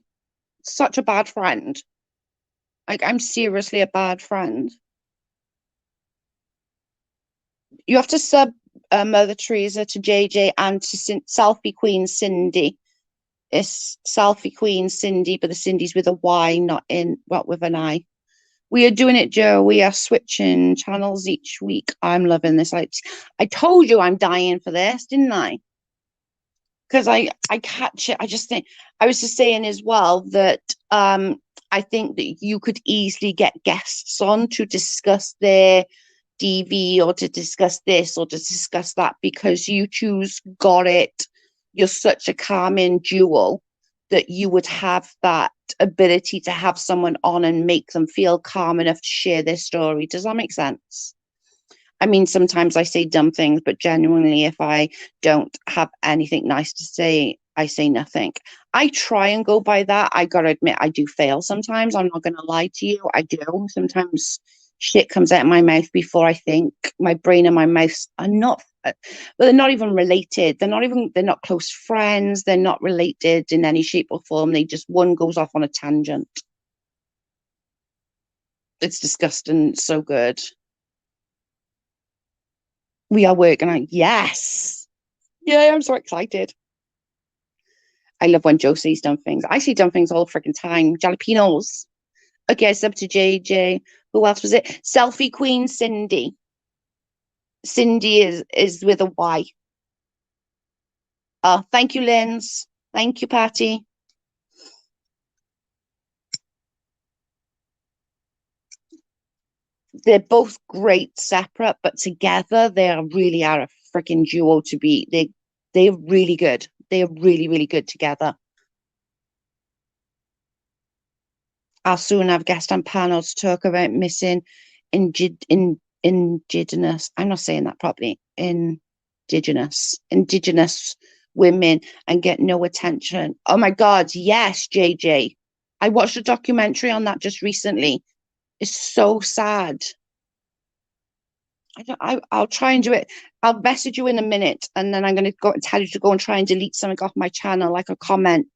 such a bad friend. Like, I'm seriously a bad friend. You have to sub Mother Teresa to JJ and to Selfie Queen Cindy. It's Selfie Queen Cindy, but the Cindy's with a Y, not with an I. We are doing it, Joe. We are switching channels each week. I'm loving this. I told you I'm dying for this, didn't I? Because I catch it. I just think I was just saying as well that I think that you could easily get guests on to discuss their DV or to discuss this or to discuss that because you choose got it. You're such a calming duo that you would have that ability to have someone on and make them feel calm enough to share their story. Does that make sense? I mean, sometimes I say dumb things, but genuinely, if I don't have anything nice to say, I say nothing. I try and go by that. I gotta admit, I do fail sometimes. I'm not gonna lie to you. I do. Sometimes shit comes out of my mouth before I think. My brain and my mouth are not, but they're not even related. They're not close friends. They're not related in any shape or form. They just, one goes off on a tangent. It's disgusting. It's so good. We are working on, yes. Yeah, I'm so excited. I love when Joe sees dumb things. I see dumb things all the freaking time. Jalapenos. Okay, it's up to JJ. Who else was it? Selfie Queen Cindy. Cindy is with a Y. Oh, thank you, Linz. Thank you, Patty. They're both great separate, but together they really are a freaking duo to be. They're really good. They're really, really good together. I'll soon have guest on panels to talk about missing indigenous. I'm not saying that properly. Indigenous women and get no attention. Oh my God, yes, JJ. I watched a documentary on that just recently. It's so sad. I'll try and do it. I'll message you in a minute, and then I'm going to go and tell you to go and try and delete something off my channel, like a comment.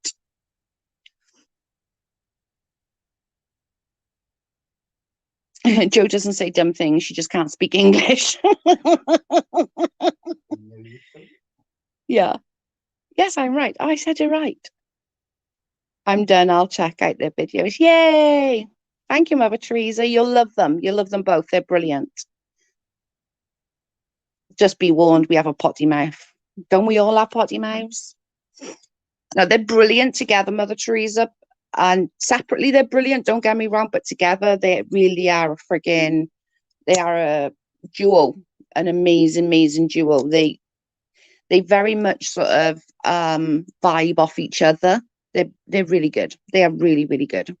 Joe doesn't say dumb things. She just can't speak English. Yeah. Yes, I'm right. I said it right. I'm done. I'll check out their videos. Yay! Thank you, Mother Teresa. You'll love them. You'll love them both. They're brilliant. Just be warned, we have a potty mouth. Don't we all have potty mouths? No, they're brilliant together, Mother Teresa. And separately, they're brilliant. Don't get me wrong, but together, they really are they are a duo, an amazing, amazing duo. They very much sort of vibe off each other. They're really good. They are really, really good.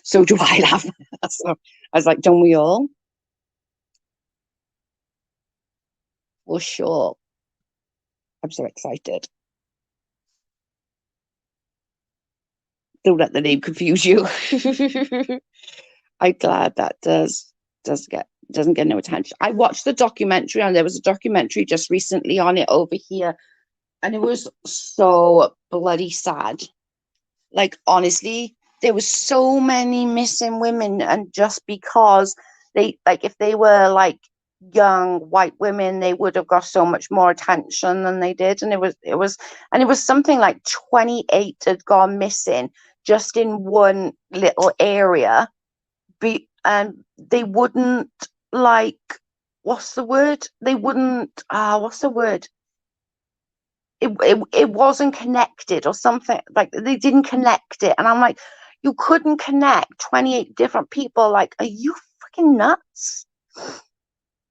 So do I laugh. So I was like, don't we all? Well, sure. I'm so excited. Don't let the name confuse you. I'm glad that doesn't get no attention. I watched the documentary, and there was a documentary just recently on it over here, and it was so bloody sad. Like, honestly, there was so many missing women, and just because they, like, if they were like young white women, they would have got so much more attention than they did. And it was something like 28 had gone missing just in one little area. And they wouldn't, like, what's the word? They wouldn't, what's the word? It wasn't connected or something, like they didn't connect it. And I'm like, you couldn't connect 28 different people. Like, are you freaking nuts?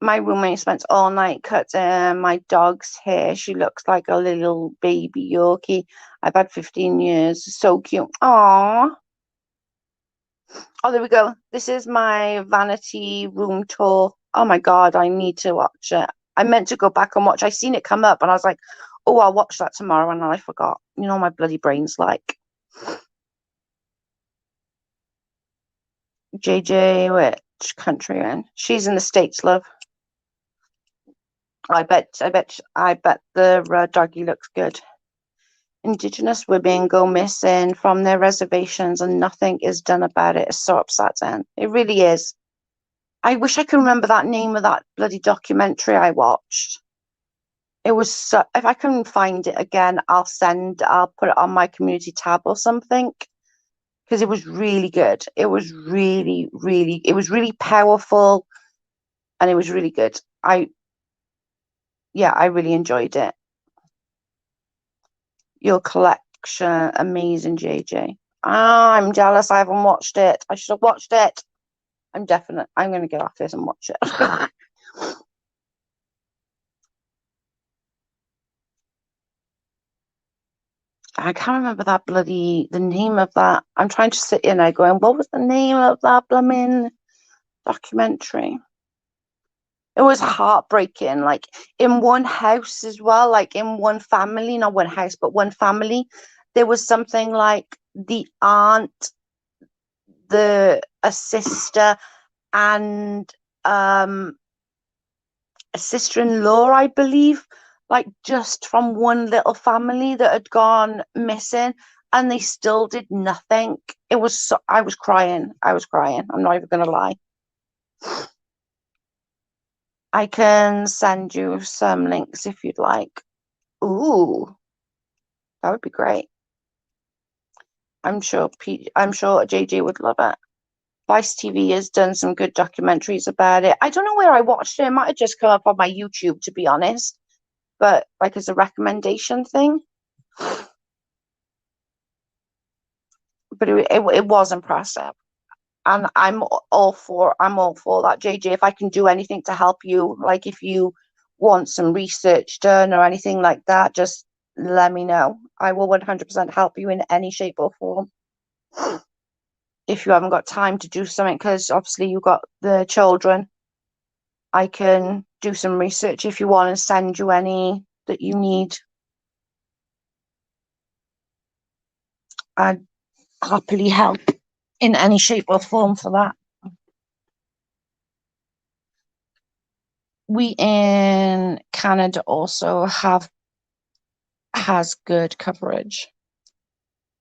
My roommate spent all night cutting my dog's hair. She looks like a little baby Yorkie. I've had 15 years. So cute. Aww. Oh, there we go. This is my vanity room tour. Oh my God, I need to watch it. I meant to go back and watch. I seen it come up and I was like, oh, I'll watch that tomorrow. And then I forgot. You know, my bloody brain's like. JJ, which country in? She's in the States, love. I bet the doggy looks good. Indigenous women go missing from their reservations and nothing is done about it. It's so upsetting. It really is. I wish I could remember that name of that bloody documentary I watched. It was so, if I can find it again, I'll put it on my community tab or something, because it was really good. It was it was really powerful and it was really good. Yeah, I really enjoyed it. Your collection, amazing, JJ. Ah, I'm jealous. I haven't watched it. I should have watched it. I'm going to get off this and watch it. I can't remember the name of that. I'm trying to sit in there going, what was the name of that blooming documentary? It was heartbreaking, like in one house as well, like in one family, not one house, but one family. There was something like the aunt, a sister, and a sister-in-law, I believe, like just from one little family that had gone missing, and they still did nothing. I was crying. I'm not even gonna lie. I can send you some links if you'd like. Ooh, that would be great. I'm sure JJ would love it. Vice TV has done some good documentaries about it. I don't know where I watched it. It might have just come up on my YouTube, to be honest, but like as a recommendation thing. But it was impressive, and I'm all for that, JJ. If I can do anything to help you, like if you want some research done or anything like that, just let me know. I will 100% help you in any shape or form. If you haven't got time to do something, because obviously you've got the children, I can do some research if you want and send you any that you need. I'd happily help in any shape or form for that. We in Canada also has good coverage.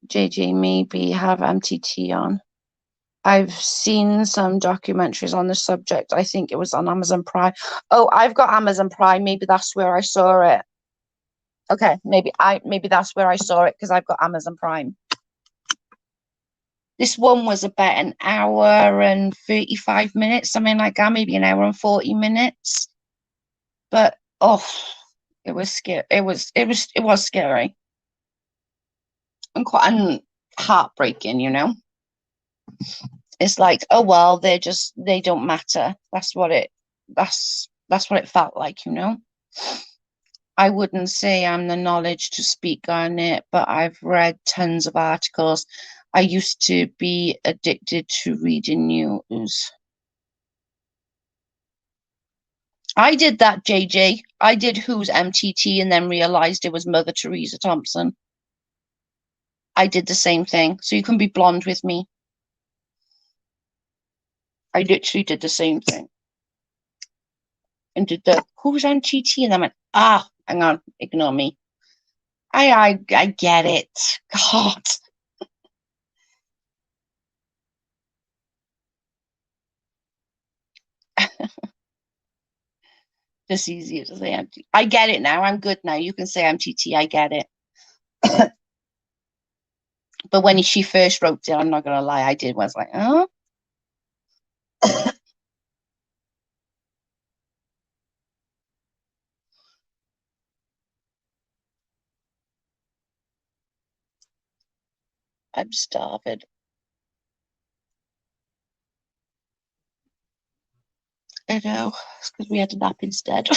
JJ maybe have MTT on. I've seen some documentaries on the subject. I think it was on Amazon Prime. Oh, I've got Amazon Prime. Maybe that's where I saw it. Okay, maybe that's where I saw it, because I've got Amazon Prime. This one was about an hour and 35 minutes, something like that, maybe an hour and 40 minutes. But it was scary. It was scary and quite heartbreaking, you know. It's like, oh well, they don't matter. That's what it felt like, you know. I wouldn't say I'm the knowledge to speak on it, but I've read tons of articles. I used to be addicted to reading news. I did that, JJ. I did Who's MTT and then realized it was Mother Teresa Thompson. I did the same thing. So you can be blonde with me. I literally did the same thing. And did the Who's MTT? And I went, hang on, ignore me. I get it. God. Just easier to say MTT. I get it now. I'm good now. You can say MTT. I get it. But when she first wrote it, I'm not gonna lie, I was like, oh. I'm starving. I know, it's because we had a nap instead.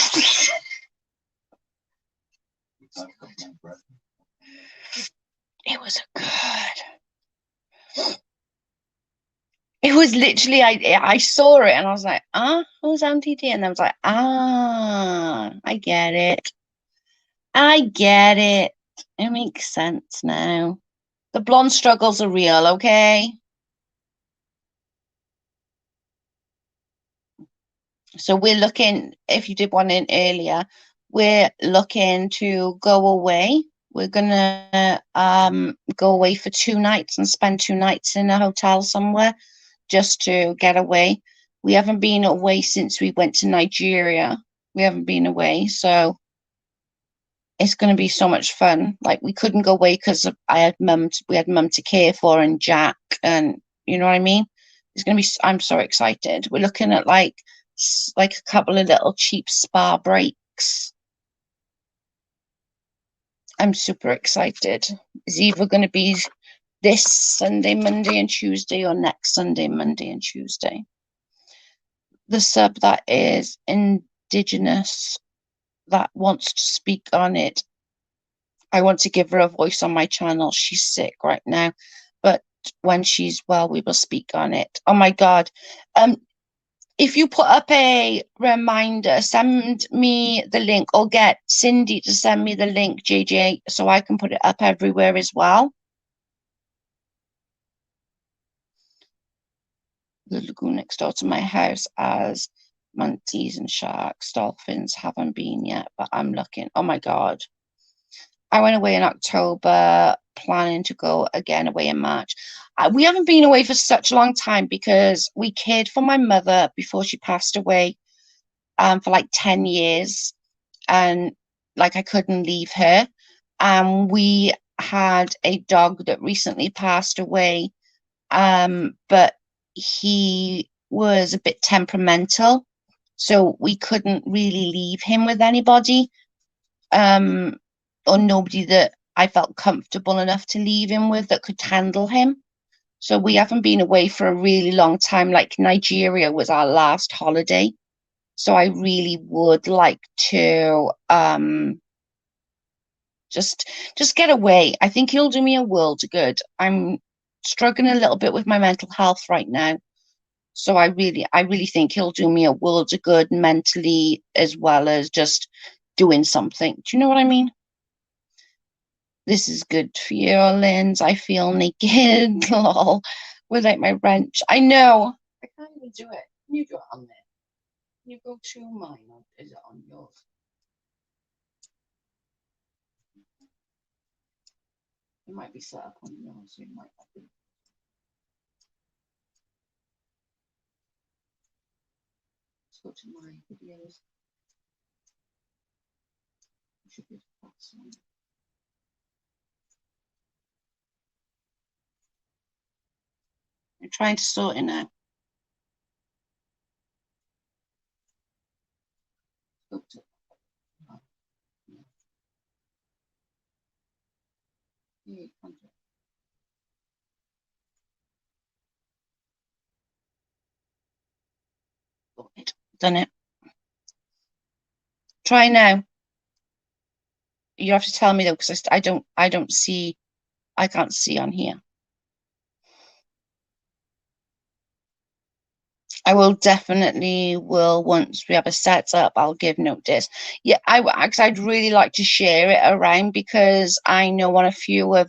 It was good. It was literally, I saw it and I was like, who's MTT? And I was like, I get it. I get it. It makes sense now. The blonde struggles are real, okay? So we're looking, if you did one in earlier, we're looking to go away We're gonna go away for 2 nights and spend 2 nights in a hotel somewhere just to get away. We haven't been away since we went to Nigeria. We haven't been away, so it's going to be so much fun. Like, we couldn't go away because we had mum to care for, and Jack, and you know what I mean. It's going to be. I'm so excited. We're looking at like a couple of little cheap spa breaks. I'm super excited. It's either going to be this Sunday, Monday, and Tuesday, or next Sunday, Monday, and Tuesday. The sub that is Indigenous that wants to speak on it, I want to give her a voice on my channel. She's sick right now, but when she's well, we will speak on it. Oh my God. If you put up a reminder, send me the link, or get Cindy to send me the link, JJ, so I can put it up everywhere as well. The lagoon next door to my house has manatees and sharks. Dolphins haven't been yet, but I'm looking. Oh my God. I went away in October, planning to go again away in March. We haven't been away for such a long time because we cared for my mother before she passed away for like 10 years. And like, I couldn't leave her. We had a dog that recently passed away, but he was a bit temperamental, so we couldn't really leave him with anybody, or nobody that I felt comfortable enough to leave him with that could handle him. So we haven't been away for a really long time. Like, Nigeria was our last holiday, so I really would like to just get away. I think it'll do me a world of good. I'm struggling a little bit with my mental health right now, so I really think he'll do me a world of good mentally, as well as just doing something. Do you know what I mean? This is good for you, Linz. I feel naked, lol, without my wrench. I know. I can't even do it. Can you do it on there? Can you go to mine, or is it on yours? It might be set up on yours, so it might not be. Let's go to my videos. It should be awesome. I'm trying to sort it now. Done it. Try now. You have to tell me though, because I don't see. I can't see on here. I will definitely will, once we have a setup, I'll give notice. Yeah, I'd really like to share it around, because I know on a few of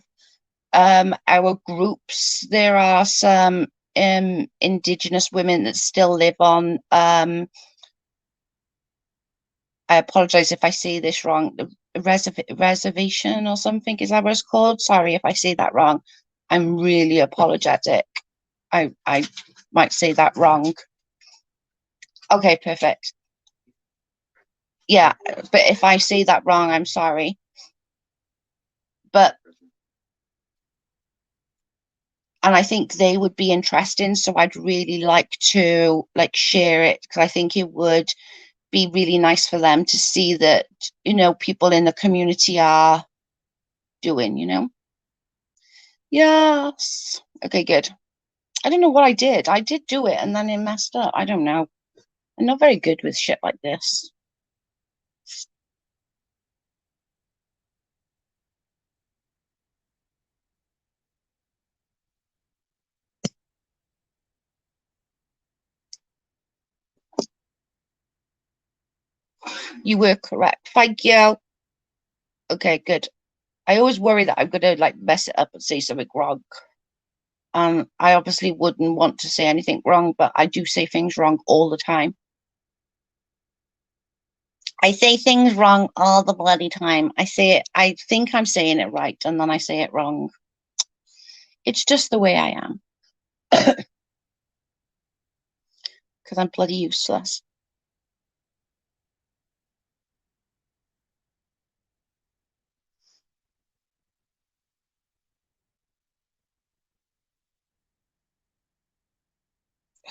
our groups there are some Indigenous women that still live on I apologize if I say this wrong, the reservation or something, is that what it's called? Sorry if I say that wrong. I'm really apologetic. I might say that wrong. Okay, perfect. Yeah, but if I say that wrong, I'm sorry. But and I think they would be interesting, so I'd really like to share it, because I think it would be really nice for them to see that, people in the community are doing, Yes. Okay, good. I don't know what I did. I did do it and then it messed up. I don't know. I'm not very good with shit like this. You were correct. Thank you. Okay, good. I always worry that I'm gonna mess it up and say something wrong. I obviously wouldn't want to say anything wrong, but I do say things wrong all the time. I say things wrong all the bloody time. I think I'm saying it right, and then I say it wrong. It's just the way I am. Because I'm bloody useless.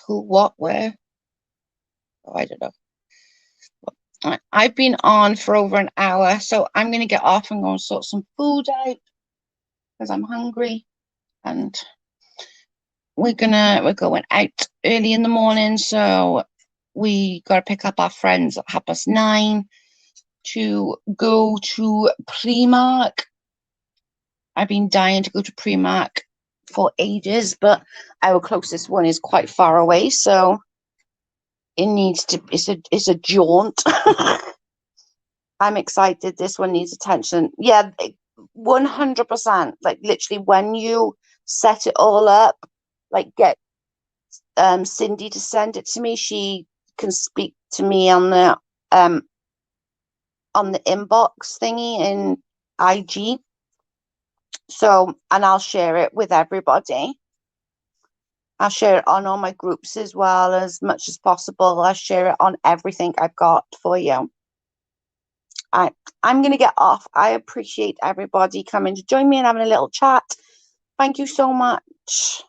Who, what, where? Oh, I don't know. I've been on for over an hour, so I'm going to get off and go and sort some food out because I'm hungry. And we're going out early in the morning, so we got to pick up our friends at 9:30 to go to Primark. I've been dying to go to Primark for ages, but our closest one is quite far away, so it's a jaunt. I'm excited. This one needs attention. Yeah, 100%. Like literally, when you set it all up, like get Cindy to send it to me. She can speak to me on the inbox thingy in IG. So, and I'll share it with everybody. I'll share it on all my groups as well as much as possible. I'll share it on everything I've got for you. I'm going to get off. I appreciate everybody coming to join me and having a little chat. Thank you so much.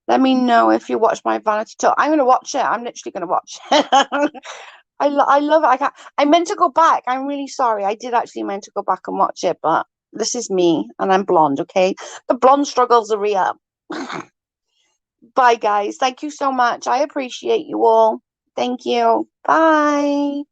Let me know if you watch my vanity talk. I'm going to watch it. I'm literally going to watch it. I love it. I meant to go back. I'm really sorry. I did actually meant to go back and watch it, but this is me and I'm blonde, okay? The blonde struggles are real. Bye, guys. Thank you so much. I appreciate you all. Thank you. Bye.